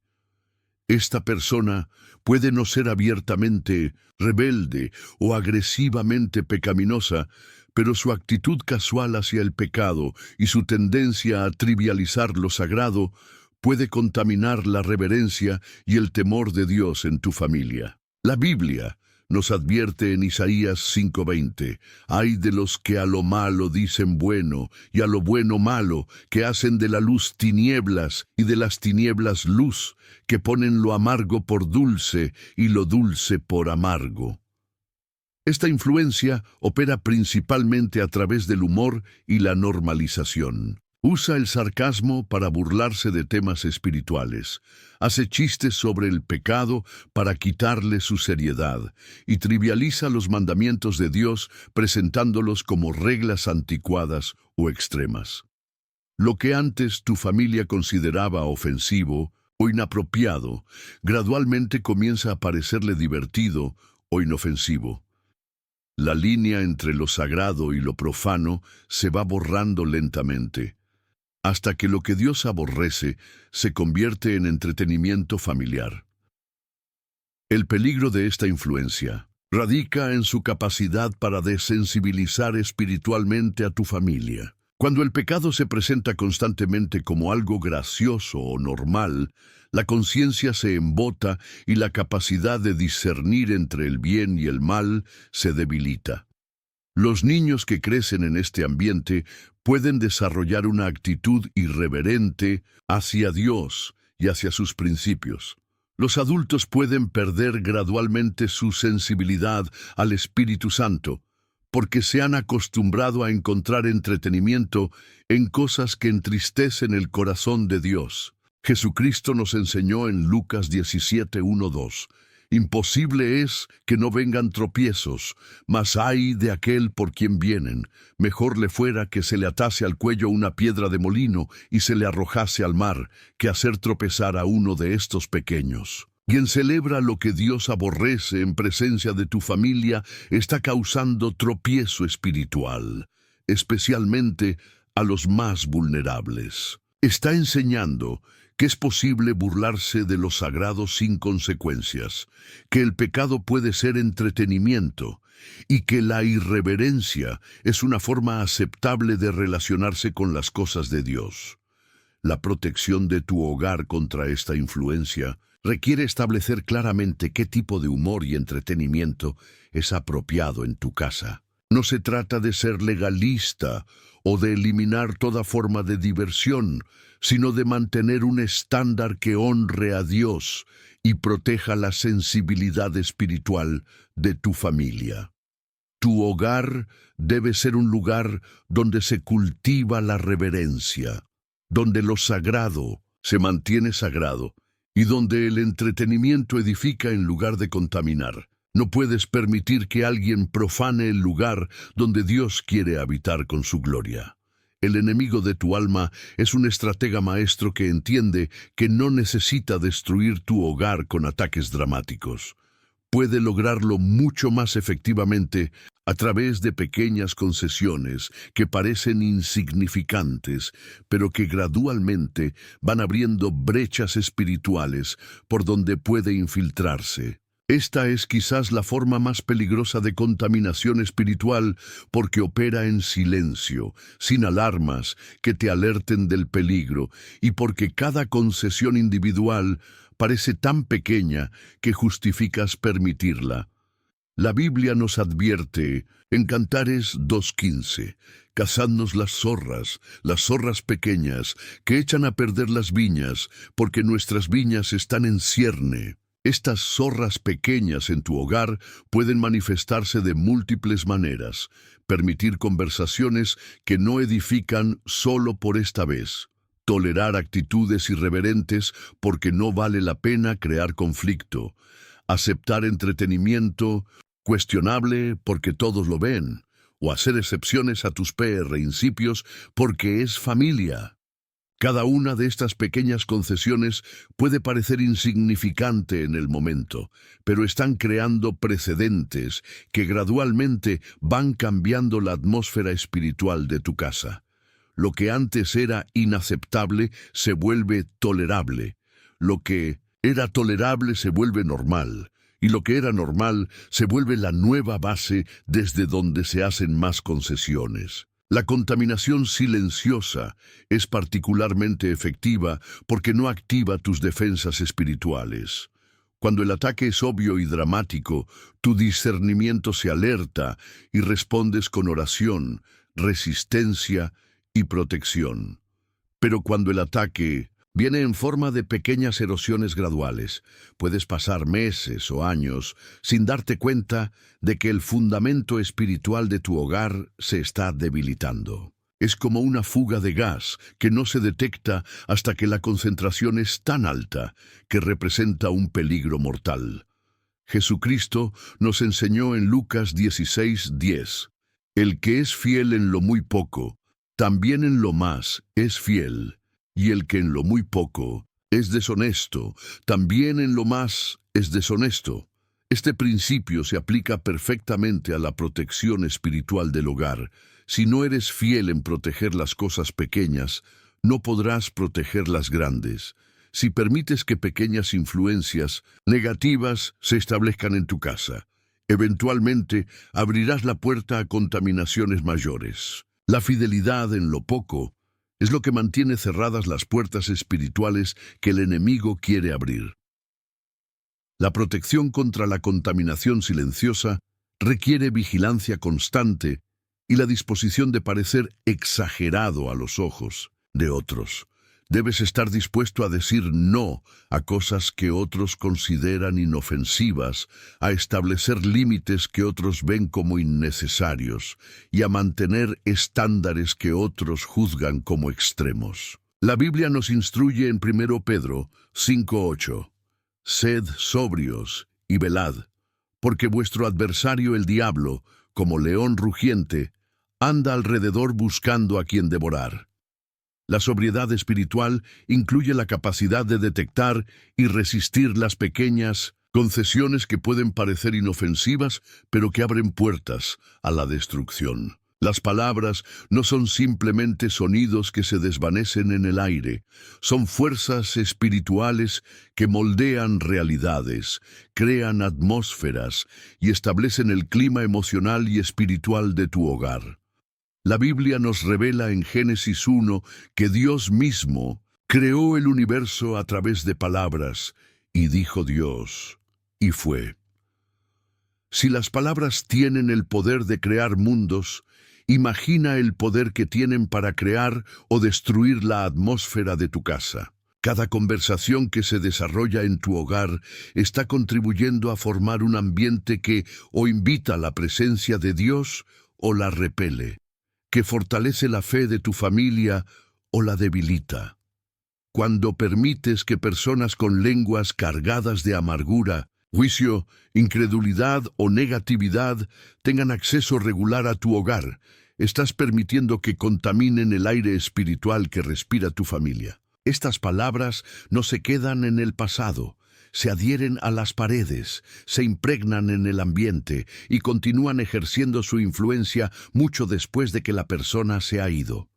Esta persona puede no ser abiertamente rebelde o agresivamente pecaminosa, pero su actitud casual hacia el pecado y su tendencia a trivializar lo sagrado puede contaminar la reverencia y el temor de Dios en tu familia. La Biblia nos advierte en Isaías 5:20, «Ay de los que a lo malo dicen bueno, y a lo bueno malo, que hacen de la luz tinieblas, y de las tinieblas luz, que ponen lo amargo por dulce, y lo dulce por amargo». Esta influencia opera principalmente a través del humor y la normalización. Usa el sarcasmo para burlarse de temas espirituales, hace chistes sobre el pecado para quitarle su seriedad y trivializa los mandamientos de Dios presentándolos como reglas anticuadas o extremas. Lo que antes tu familia consideraba ofensivo o inapropiado, gradualmente comienza a parecerle divertido o inofensivo. La línea entre lo sagrado y lo profano se va borrando lentamente, hasta que lo que Dios aborrece se convierte en entretenimiento familiar. El peligro de esta influencia radica en su capacidad para desensibilizar espiritualmente a tu familia. Cuando el pecado se presenta constantemente como algo gracioso o normal, la conciencia se embota y la capacidad de discernir entre el bien y el mal se debilita. Los niños que crecen en este ambiente pueden desarrollar una actitud irreverente hacia Dios y hacia sus principios. Los adultos pueden perder gradualmente su sensibilidad al Espíritu Santo, porque se han acostumbrado a encontrar entretenimiento en cosas que entristecen el corazón de Dios. Jesucristo nos enseñó en Lucas 17:1-2. Imposible es que no vengan tropiezos, mas ay de aquel por quien vienen. Mejor le fuera que se le atase al cuello una piedra de molino y se le arrojase al mar, que hacer tropezar a uno de estos pequeños. Quien celebra lo que Dios aborrece en presencia de tu familia está causando tropiezo espiritual, especialmente a los más vulnerables. Está enseñando que es posible burlarse de lo sagrado sin consecuencias, que el pecado puede ser entretenimiento y que la irreverencia es una forma aceptable de relacionarse con las cosas de Dios. La protección de tu hogar contra esta influencia requiere establecer claramente qué tipo de humor y entretenimiento es apropiado en tu casa. No se trata de ser legalista o de eliminar toda forma de diversión, sino de mantener un estándar que honre a Dios y proteja la sensibilidad espiritual de tu familia. Tu hogar debe ser un lugar donde se cultiva la reverencia, donde lo sagrado se mantiene sagrado y donde el entretenimiento edifica en lugar de contaminar. No puedes permitir que alguien profane el lugar donde Dios quiere habitar con su gloria. El enemigo de tu alma es un estratega maestro que entiende que no necesita destruir tu hogar con ataques dramáticos. Puede lograrlo mucho más efectivamente a través de pequeñas concesiones que parecen insignificantes, pero que gradualmente van abriendo brechas espirituales por donde puede infiltrarse. Esta es quizás la forma más peligrosa de contaminación espiritual porque opera en silencio, sin alarmas que te alerten del peligro, y porque cada concesión individual parece tan pequeña que justificas permitirla. La Biblia nos advierte en Cantares 2:15, cazadnos las zorras pequeñas, que echan a perder las viñas, porque nuestras viñas están en cierne. Estas zorras pequeñas en tu hogar pueden manifestarse de múltiples maneras, permitir conversaciones que no edifican solo por esta vez, tolerar actitudes irreverentes porque no vale la pena crear conflicto, aceptar entretenimiento cuestionable porque todos lo ven, o hacer excepciones a tus principios porque es familia. Cada una de estas pequeñas concesiones puede parecer insignificante en el momento, pero están creando precedentes que gradualmente van cambiando la atmósfera espiritual de tu casa. Lo que antes era inaceptable se vuelve tolerable. Lo que era tolerable se vuelve normal. Y lo que era normal se vuelve la nueva base desde donde se hacen más concesiones. La contaminación silenciosa es particularmente efectiva porque no activa tus defensas espirituales. Cuando el ataque es obvio y dramático, tu discernimiento se alerta y respondes con oración, resistencia y protección. Pero cuando el ataque viene en forma de pequeñas erosiones graduales, puedes pasar meses o años sin darte cuenta de que el fundamento espiritual de tu hogar se está debilitando. Es como una fuga de gas que no se detecta hasta que la concentración es tan alta que representa un peligro mortal. Jesucristo nos enseñó en Lucas 16:10, el que es fiel en lo muy poco, también en lo más es fiel. Y el que en lo muy poco es deshonesto, también en lo más es deshonesto. Este principio se aplica perfectamente a la protección espiritual del hogar. Si no eres fiel en proteger las cosas pequeñas, no podrás proteger las grandes. Si permites que pequeñas influencias negativas se establezcan en tu casa, eventualmente abrirás la puerta a contaminaciones mayores. La fidelidad en lo poco es lo que mantiene cerradas las puertas espirituales que el enemigo quiere abrir. La protección contra la contaminación silenciosa requiere vigilancia constante y la disposición de parecer exagerado a los ojos de otros. Debes estar dispuesto a decir no a cosas que otros consideran inofensivas, a establecer límites que otros ven como innecesarios y a mantener estándares que otros juzgan como extremos. La Biblia nos instruye en 1 Pedro 5:8. Sed sobrios y velad, porque vuestro adversario el diablo, como león rugiente, anda alrededor buscando a quien devorar. La sobriedad espiritual incluye la capacidad de detectar y resistir las pequeñas concesiones que pueden parecer inofensivas, pero que abren puertas a la destrucción. Las palabras no son simplemente sonidos que se desvanecen en el aire, son fuerzas espirituales que moldean realidades, crean atmósferas y establecen el clima emocional y espiritual de tu hogar. La Biblia nos revela en Génesis 1 que Dios mismo creó el universo a través de palabras, y dijo Dios, y fue. Si las palabras tienen el poder de crear mundos, imagina el poder que tienen para crear o destruir la atmósfera de tu casa. Cada conversación que se desarrolla en tu hogar está contribuyendo a formar un ambiente que o invita a la presencia de Dios o la repele, que fortalece la fe de tu familia o la debilita. Cuando permites que personas con lenguas cargadas de amargura, juicio, incredulidad o negatividad tengan acceso regular a tu hogar, estás permitiendo que contaminen el aire espiritual que respira tu familia. Estas palabras no se quedan en el pasado, se adhieren a las paredes, se impregnan en el ambiente y continúan ejerciendo su influencia mucho después de que la persona se ha ido.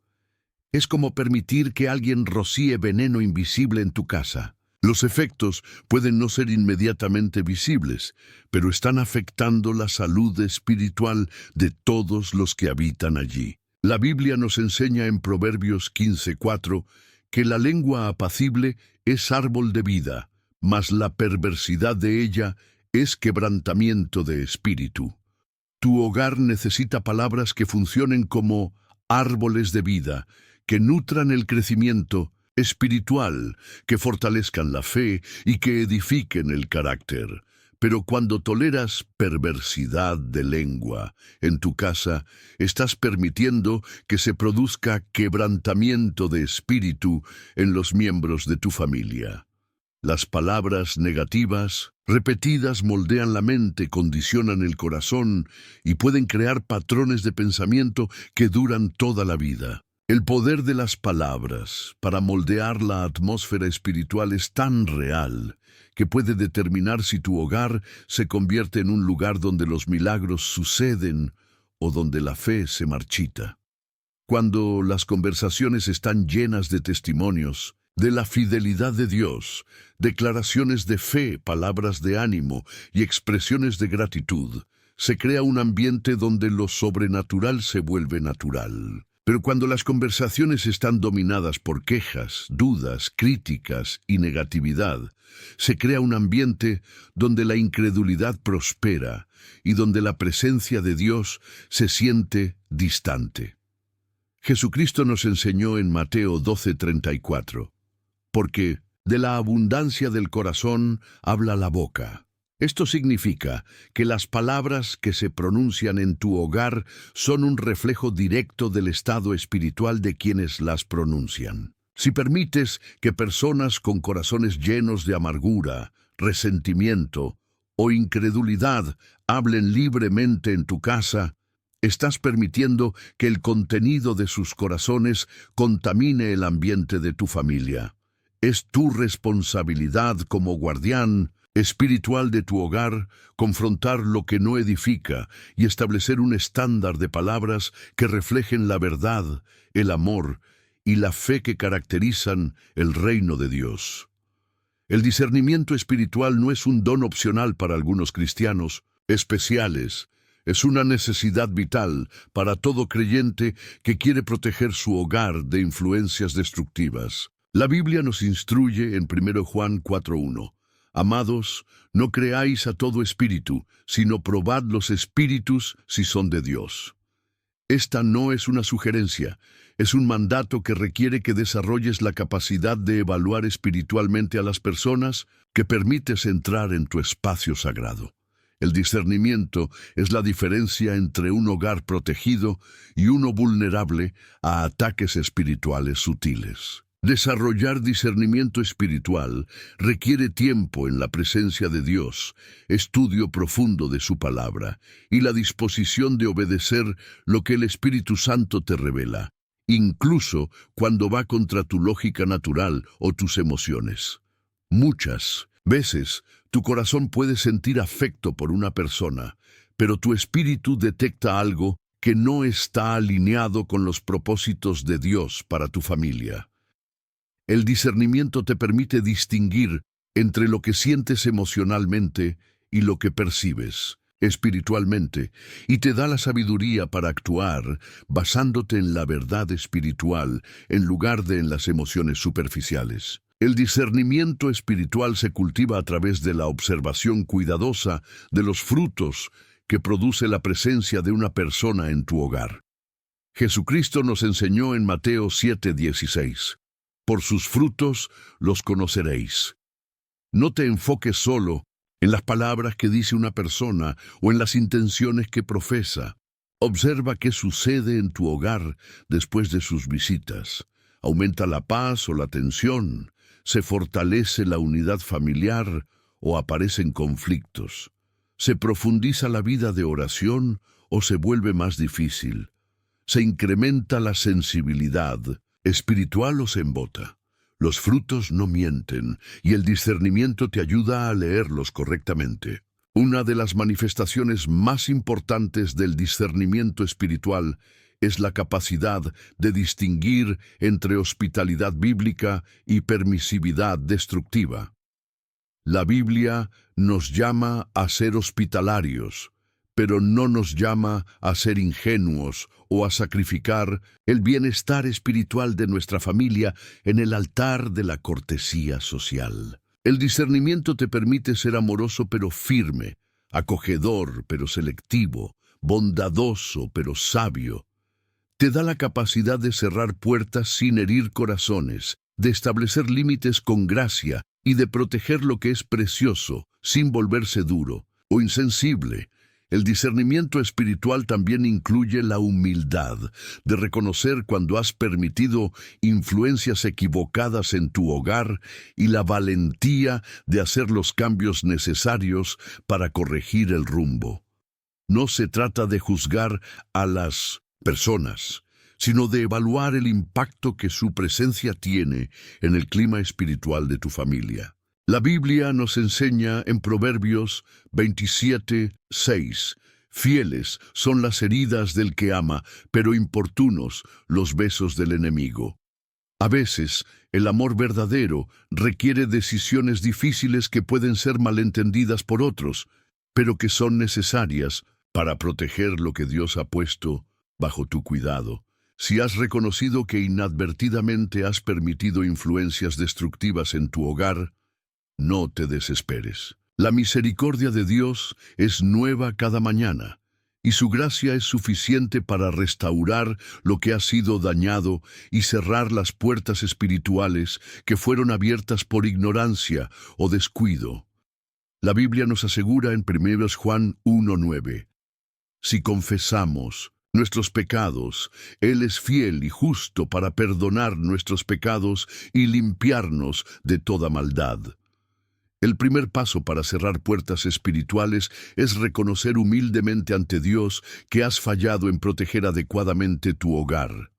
Es como permitir que alguien rocíe veneno invisible en tu casa. Los efectos pueden no ser inmediatamente visibles, pero están afectando la salud espiritual de todos los que habitan allí. La Biblia nos enseña en Proverbios 15:4 que la lengua apacible es árbol de vida, mas la perversidad de ella es quebrantamiento de espíritu. Tu hogar necesita palabras que funcionen como árboles de vida, que nutran el crecimiento espiritual, que fortalezcan la fe y que edifiquen el carácter. Pero cuando toleras perversidad de lengua en tu casa, estás permitiendo que se produzca quebrantamiento de espíritu en los miembros de tu familia. Las palabras negativas, repetidas, moldean la mente, condicionan el corazón y pueden crear patrones de pensamiento que duran toda la vida. El poder de las palabras para moldear la atmósfera espiritual es tan real que puede determinar si tu hogar se convierte en un lugar donde los milagros suceden o donde la fe se marchita. Cuando las conversaciones están llenas de testimonios de la fidelidad de Dios, declaraciones de fe, palabras de ánimo y expresiones de gratitud, se crea un ambiente donde lo sobrenatural se vuelve natural. Pero cuando las conversaciones están dominadas por quejas, dudas, críticas y negatividad, se crea un ambiente donde la incredulidad prospera y donde la presencia de Dios se siente distante. Jesucristo nos enseñó en Mateo 12:34, porque de la abundancia del corazón habla la boca. Esto significa que las palabras que se pronuncian en tu hogar son un reflejo directo del estado espiritual de quienes las pronuncian. Si permites que personas con corazones llenos de amargura, resentimiento o incredulidad hablen libremente en tu casa, estás permitiendo que el contenido de sus corazones contamine el ambiente de tu familia. Es tu responsabilidad como guardián espiritual de tu hogar confrontar lo que no edifica y establecer un estándar de palabras que reflejen la verdad, el amor y la fe que caracterizan el reino de Dios. El discernimiento espiritual no es un don opcional para algunos cristianos especiales. Es una necesidad vital para todo creyente que quiere proteger su hogar de influencias destructivas. La Biblia nos instruye en 1 Juan 4:1. Amados, no creáis a todo espíritu, sino probad los espíritus si son de Dios. Esta no es una sugerencia, es un mandato que requiere que desarrolles la capacidad de evaluar espiritualmente a las personas que permites entrar en tu espacio sagrado. El discernimiento es la diferencia entre un hogar protegido y uno vulnerable a ataques espirituales sutiles. Desarrollar discernimiento espiritual requiere tiempo en la presencia de Dios, estudio profundo de su palabra y la disposición de obedecer lo que el Espíritu Santo te revela, incluso cuando va contra tu lógica natural o tus emociones. Muchas veces tu corazón puede sentir afecto por una persona, pero tu espíritu detecta algo que no está alineado con los propósitos de Dios para tu familia. El discernimiento te permite distinguir entre lo que sientes emocionalmente y lo que percibes espiritualmente, y te da la sabiduría para actuar basándote en la verdad espiritual en lugar de en las emociones superficiales. El discernimiento espiritual se cultiva a través de la observación cuidadosa de los frutos que produce la presencia de una persona en tu hogar. Jesucristo nos enseñó en Mateo 7:16. Por sus frutos los conoceréis. No te enfoques solo en las palabras que dice una persona o en las intenciones que profesa. Observa qué sucede en tu hogar después de sus visitas. ¿Aumenta la paz o la tensión? ¿Se fortalece la unidad familiar o aparecen conflictos? ¿Se profundiza la vida de oración o se vuelve más difícil? se incrementa la sensibilidad espiritual o se embota. Los frutos no mienten y el discernimiento te ayuda a leerlos correctamente. Una de las manifestaciones más importantes del discernimiento espiritual es la capacidad de distinguir entre hospitalidad bíblica y permisividad destructiva. La Biblia nos llama a ser hospitalarios, pero no nos llama a ser ingenuos o a sacrificar el bienestar espiritual de nuestra familia en el altar de la cortesía social. El discernimiento te permite ser amoroso pero firme, acogedor pero selectivo, bondadoso pero sabio. Te da la capacidad de cerrar puertas sin herir corazones, de establecer límites con gracia y de proteger lo que es precioso sin volverse duro o insensible. El discernimiento espiritual también incluye la humildad de reconocer cuando has permitido influencias equivocadas en tu hogar y la valentía de hacer los cambios necesarios para corregir el rumbo. No se trata de juzgar a las personas, sino de evaluar el impacto que su presencia tiene en el clima espiritual de tu familia. La Biblia nos enseña en Proverbios 27:6, fieles son las heridas del que ama, pero importunos los besos del enemigo. A veces, el amor verdadero requiere decisiones difíciles que pueden ser malentendidas por otros, pero que son necesarias para proteger lo que Dios ha puesto bajo tu cuidado. Si has reconocido que inadvertidamente has permitido influencias destructivas en tu hogar, no te desesperes. La misericordia de Dios es nueva cada mañana, y su gracia es suficiente para restaurar lo que ha sido dañado y cerrar las puertas espirituales que fueron abiertas por ignorancia o descuido. La Biblia nos asegura en 1 Juan 1:9, si confesamos nuestros pecados, Él es fiel y justo para perdonar nuestros pecados y limpiarnos de toda maldad. El primer paso para cerrar puertas espirituales es reconocer humildemente ante Dios que has fallado en proteger adecuadamente tu hogar.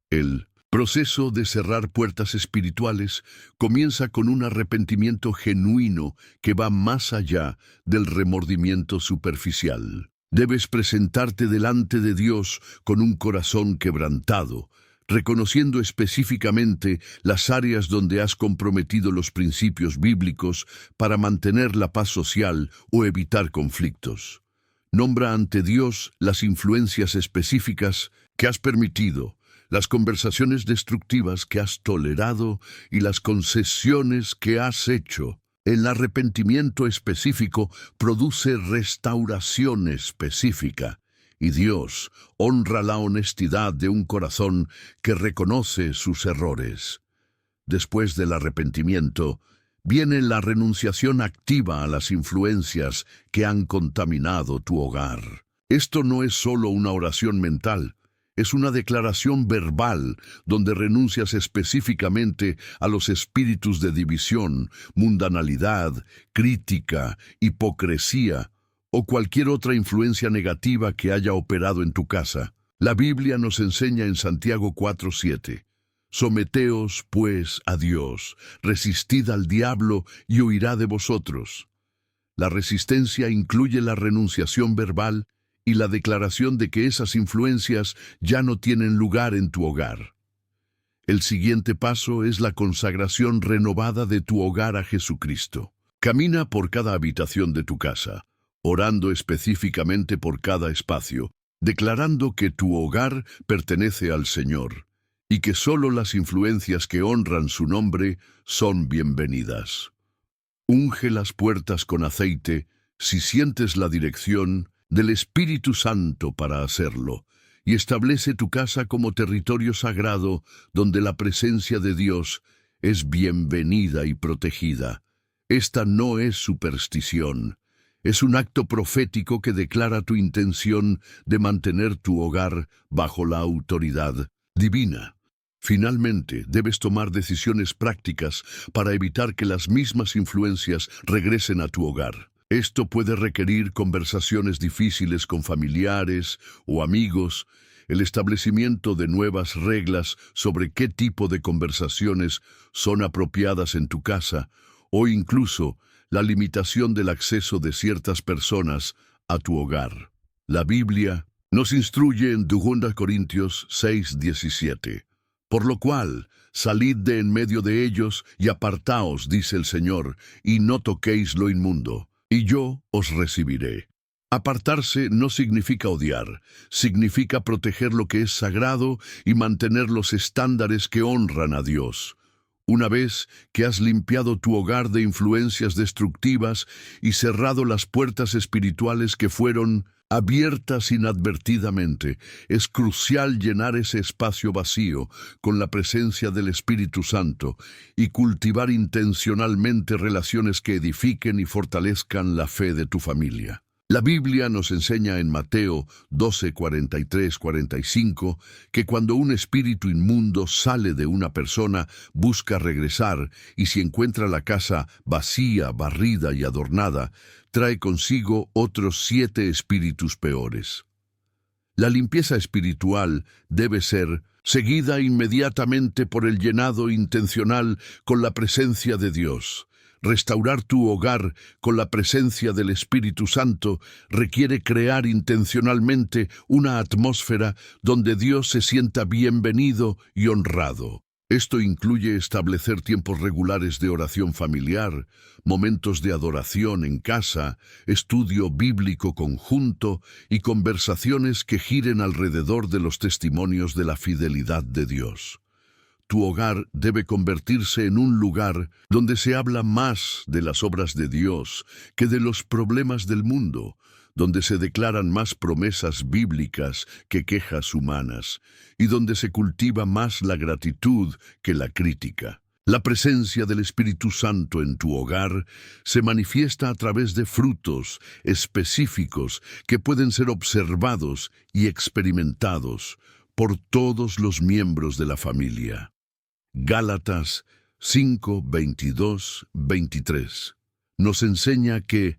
El proceso de cerrar puertas espirituales comienza con un arrepentimiento genuino que va más allá del remordimiento superficial. Debes presentarte delante de Dios con un corazón quebrantado, reconociendo específicamente las áreas donde has comprometido los principios bíblicos para mantener la paz social o evitar conflictos. Nombra ante Dios las influencias específicas que has permitido, las conversaciones destructivas que has tolerado y las concesiones que has hecho. El arrepentimiento específico produce restauración específica. Y Dios honra la honestidad de un corazón que reconoce sus errores. Después del arrepentimiento, viene la renunciación activa a las influencias que han contaminado tu hogar. Esto no es solo una oración mental, es una declaración verbal donde renuncias específicamente a los espíritus de división, mundanalidad, crítica, hipocresía, o cualquier otra influencia negativa que haya operado en tu casa. La Biblia nos enseña en Santiago 4:7, someteos, pues, a Dios, resistid al diablo y huirá de vosotros. La resistencia incluye la renunciación verbal y la declaración de que esas influencias ya no tienen lugar en tu hogar. El siguiente paso es la consagración renovada de tu hogar a Jesucristo. Camina por cada habitación de tu casa, orando específicamente por cada espacio, declarando que tu hogar pertenece al Señor y que solo las influencias que honran su nombre son bienvenidas. Unge las puertas con aceite si sientes la dirección del Espíritu Santo para hacerlo, y establece tu casa como territorio sagrado donde la presencia de Dios es bienvenida y protegida. Esta no es superstición. Es un acto profético que declara tu intención de mantener tu hogar bajo la autoridad divina. Finalmente, debes tomar decisiones prácticas para evitar que las mismas influencias regresen a tu hogar. Esto puede requerir conversaciones difíciles con familiares o amigos, el establecimiento de nuevas reglas sobre qué tipo de conversaciones son apropiadas en tu casa, o incluso la limitación del acceso de ciertas personas a tu hogar. La Biblia nos instruye en 2 Corintios 6:17. Por lo cual, salid de en medio de ellos y apartaos, dice el Señor, y no toquéis lo inmundo, y yo os recibiré. Apartarse no significa odiar, significa proteger lo que es sagrado y mantener los estándares que honran a Dios. Una vez que has limpiado tu hogar de influencias destructivas y cerrado las puertas espirituales que fueron abiertas inadvertidamente, es crucial llenar ese espacio vacío con la presencia del Espíritu Santo y cultivar intencionalmente relaciones que edifiquen y fortalezcan la fe de tu familia. La Biblia nos enseña en Mateo 12:43-45 que cuando un espíritu inmundo sale de una persona, busca regresar, y si encuentra la casa vacía, barrida y adornada, trae consigo otros 7 espíritus peores. La limpieza espiritual debe ser seguida inmediatamente por el llenado intencional con la presencia de Dios. Restaurar tu hogar con la presencia del Espíritu Santo requiere crear intencionalmente una atmósfera donde Dios se sienta bienvenido y honrado. Esto incluye establecer tiempos regulares de oración familiar, momentos de adoración en casa, estudio bíblico conjunto y conversaciones que giren alrededor de los testimonios de la fidelidad de Dios. Tu hogar debe convertirse en un lugar donde se habla más de las obras de Dios que de los problemas del mundo, donde se declaran más promesas bíblicas que quejas humanas, y donde se cultiva más la gratitud que la crítica. La presencia del Espíritu Santo en tu hogar se manifiesta a través de frutos específicos que pueden ser observados y experimentados por todos los miembros de la familia. Gálatas 5:22-23 nos enseña que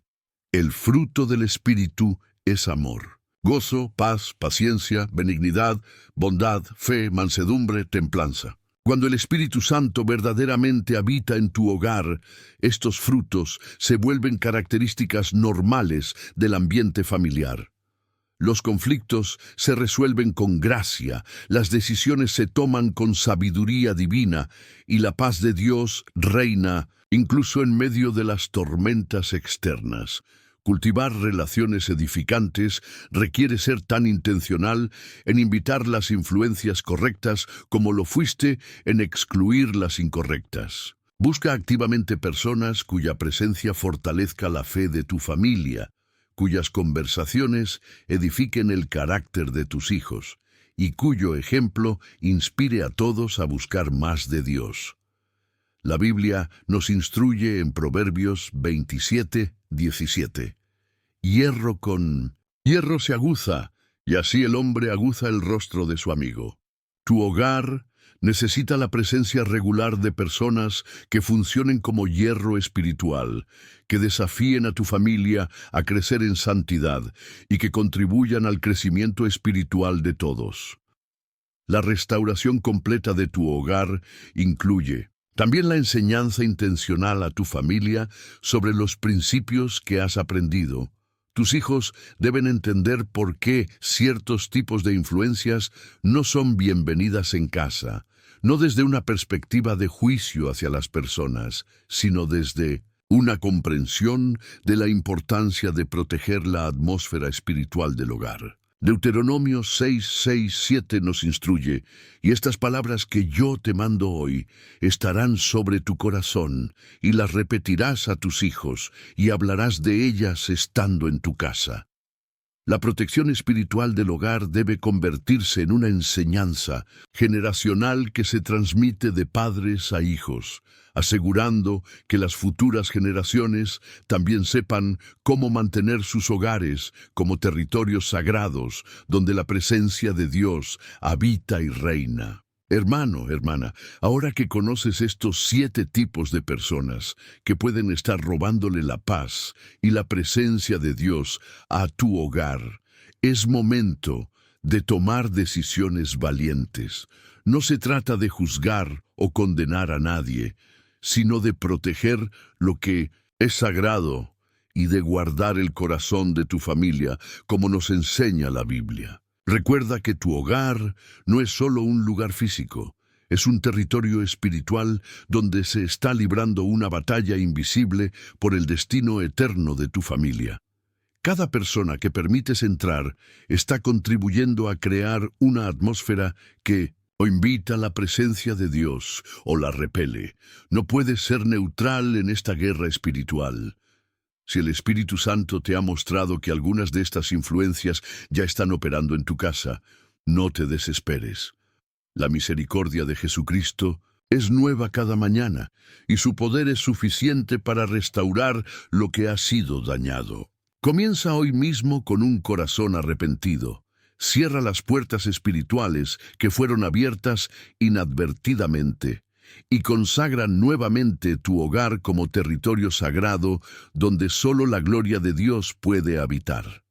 el fruto del Espíritu es amor, gozo, paz, paciencia, benignidad, bondad, fe, mansedumbre, templanza. Cuando el Espíritu Santo verdaderamente habita en tu hogar, estos frutos se vuelven características normales del ambiente familiar. Los conflictos se resuelven con gracia, las decisiones se toman con sabiduría divina y la paz de Dios reina incluso en medio de las tormentas externas. Cultivar relaciones edificantes requiere ser tan intencional en invitar las influencias correctas como lo fuiste en excluir las incorrectas. Busca activamente personas cuya presencia fortalezca la fe de tu familia, cuyas conversaciones edifiquen el carácter de tus hijos, y cuyo ejemplo inspire a todos a buscar más de Dios. La Biblia nos instruye en Proverbios 27:17. Hierro con hierro se aguza, y así el hombre aguza el rostro de su amigo. Tu hogar necesita la presencia regular de personas que funcionen como hierro espiritual, que desafíen a tu familia a crecer en santidad y que contribuyan al crecimiento espiritual de todos. La restauración completa de tu hogar incluye también la enseñanza intencional a tu familia sobre los principios que has aprendido. Tus hijos deben entender por qué ciertos tipos de influencias no son bienvenidas en casa, no desde una perspectiva de juicio hacia las personas, sino desde una comprensión de la importancia de proteger la atmósfera espiritual del hogar. Deuteronomio 6:6-7 nos instruye, y estas palabras que yo te mando hoy estarán sobre tu corazón, y las repetirás a tus hijos, y hablarás de ellas estando en tu casa. La protección espiritual del hogar debe convertirse en una enseñanza generacional que se transmite de padres a hijos, asegurando que las futuras generaciones también sepan cómo mantener sus hogares como territorios sagrados donde la presencia de Dios habita y reina. Hermano, hermana, ahora que conoces estos 7 tipos de personas que pueden estar robándole la paz y la presencia de Dios a tu hogar, es momento de tomar decisiones valientes. No se trata de juzgar o condenar a nadie, sino de proteger lo que es sagrado y de guardar el corazón de tu familia, como nos enseña la Biblia. Recuerda que tu hogar no es solo un lugar físico, es un territorio espiritual donde se está librando una batalla invisible por el destino eterno de tu familia. Cada persona que permites entrar está contribuyendo a crear una atmósfera que o invita a la presencia de Dios o la repele. No puedes ser neutral en esta guerra espiritual. Si el Espíritu Santo te ha mostrado que algunas de estas influencias ya están operando en tu casa, no te desesperes. La misericordia de Jesucristo es nueva cada mañana y su poder es suficiente para restaurar lo que ha sido dañado. Comienza hoy mismo con un corazón arrepentido. Cierra las puertas espirituales que fueron abiertas inadvertidamente y consagra nuevamente tu hogar como territorio sagrado donde solo la gloria de Dios puede habitar.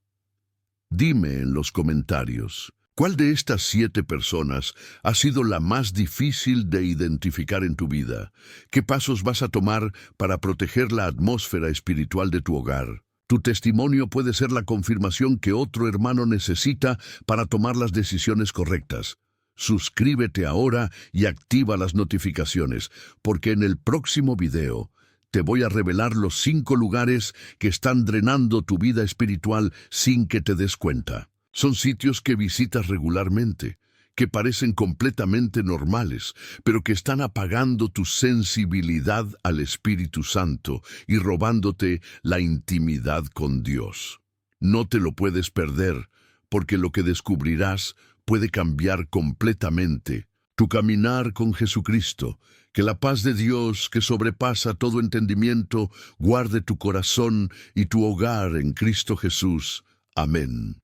Dime en los comentarios, ¿cuál de estas 7 personas ha sido la más difícil de identificar en tu vida? ¿Qué pasos vas a tomar para proteger la atmósfera espiritual de tu hogar? Tu testimonio puede ser la confirmación que otro hermano necesita para tomar las decisiones correctas. Suscríbete ahora y activa las notificaciones, porque en el próximo video te voy a revelar los 5 lugares que están drenando tu vida espiritual sin que te des cuenta. Son sitios que visitas regularmente, que parecen completamente normales, pero que están apagando tu sensibilidad al Espíritu Santo y robándote la intimidad con Dios. No te lo puedes perder, porque lo que descubrirás puede cambiar completamente tu caminar con Jesucristo. Que la paz de Dios, que sobrepasa todo entendimiento, guarde tu corazón y tu hogar en Cristo Jesús. Amén.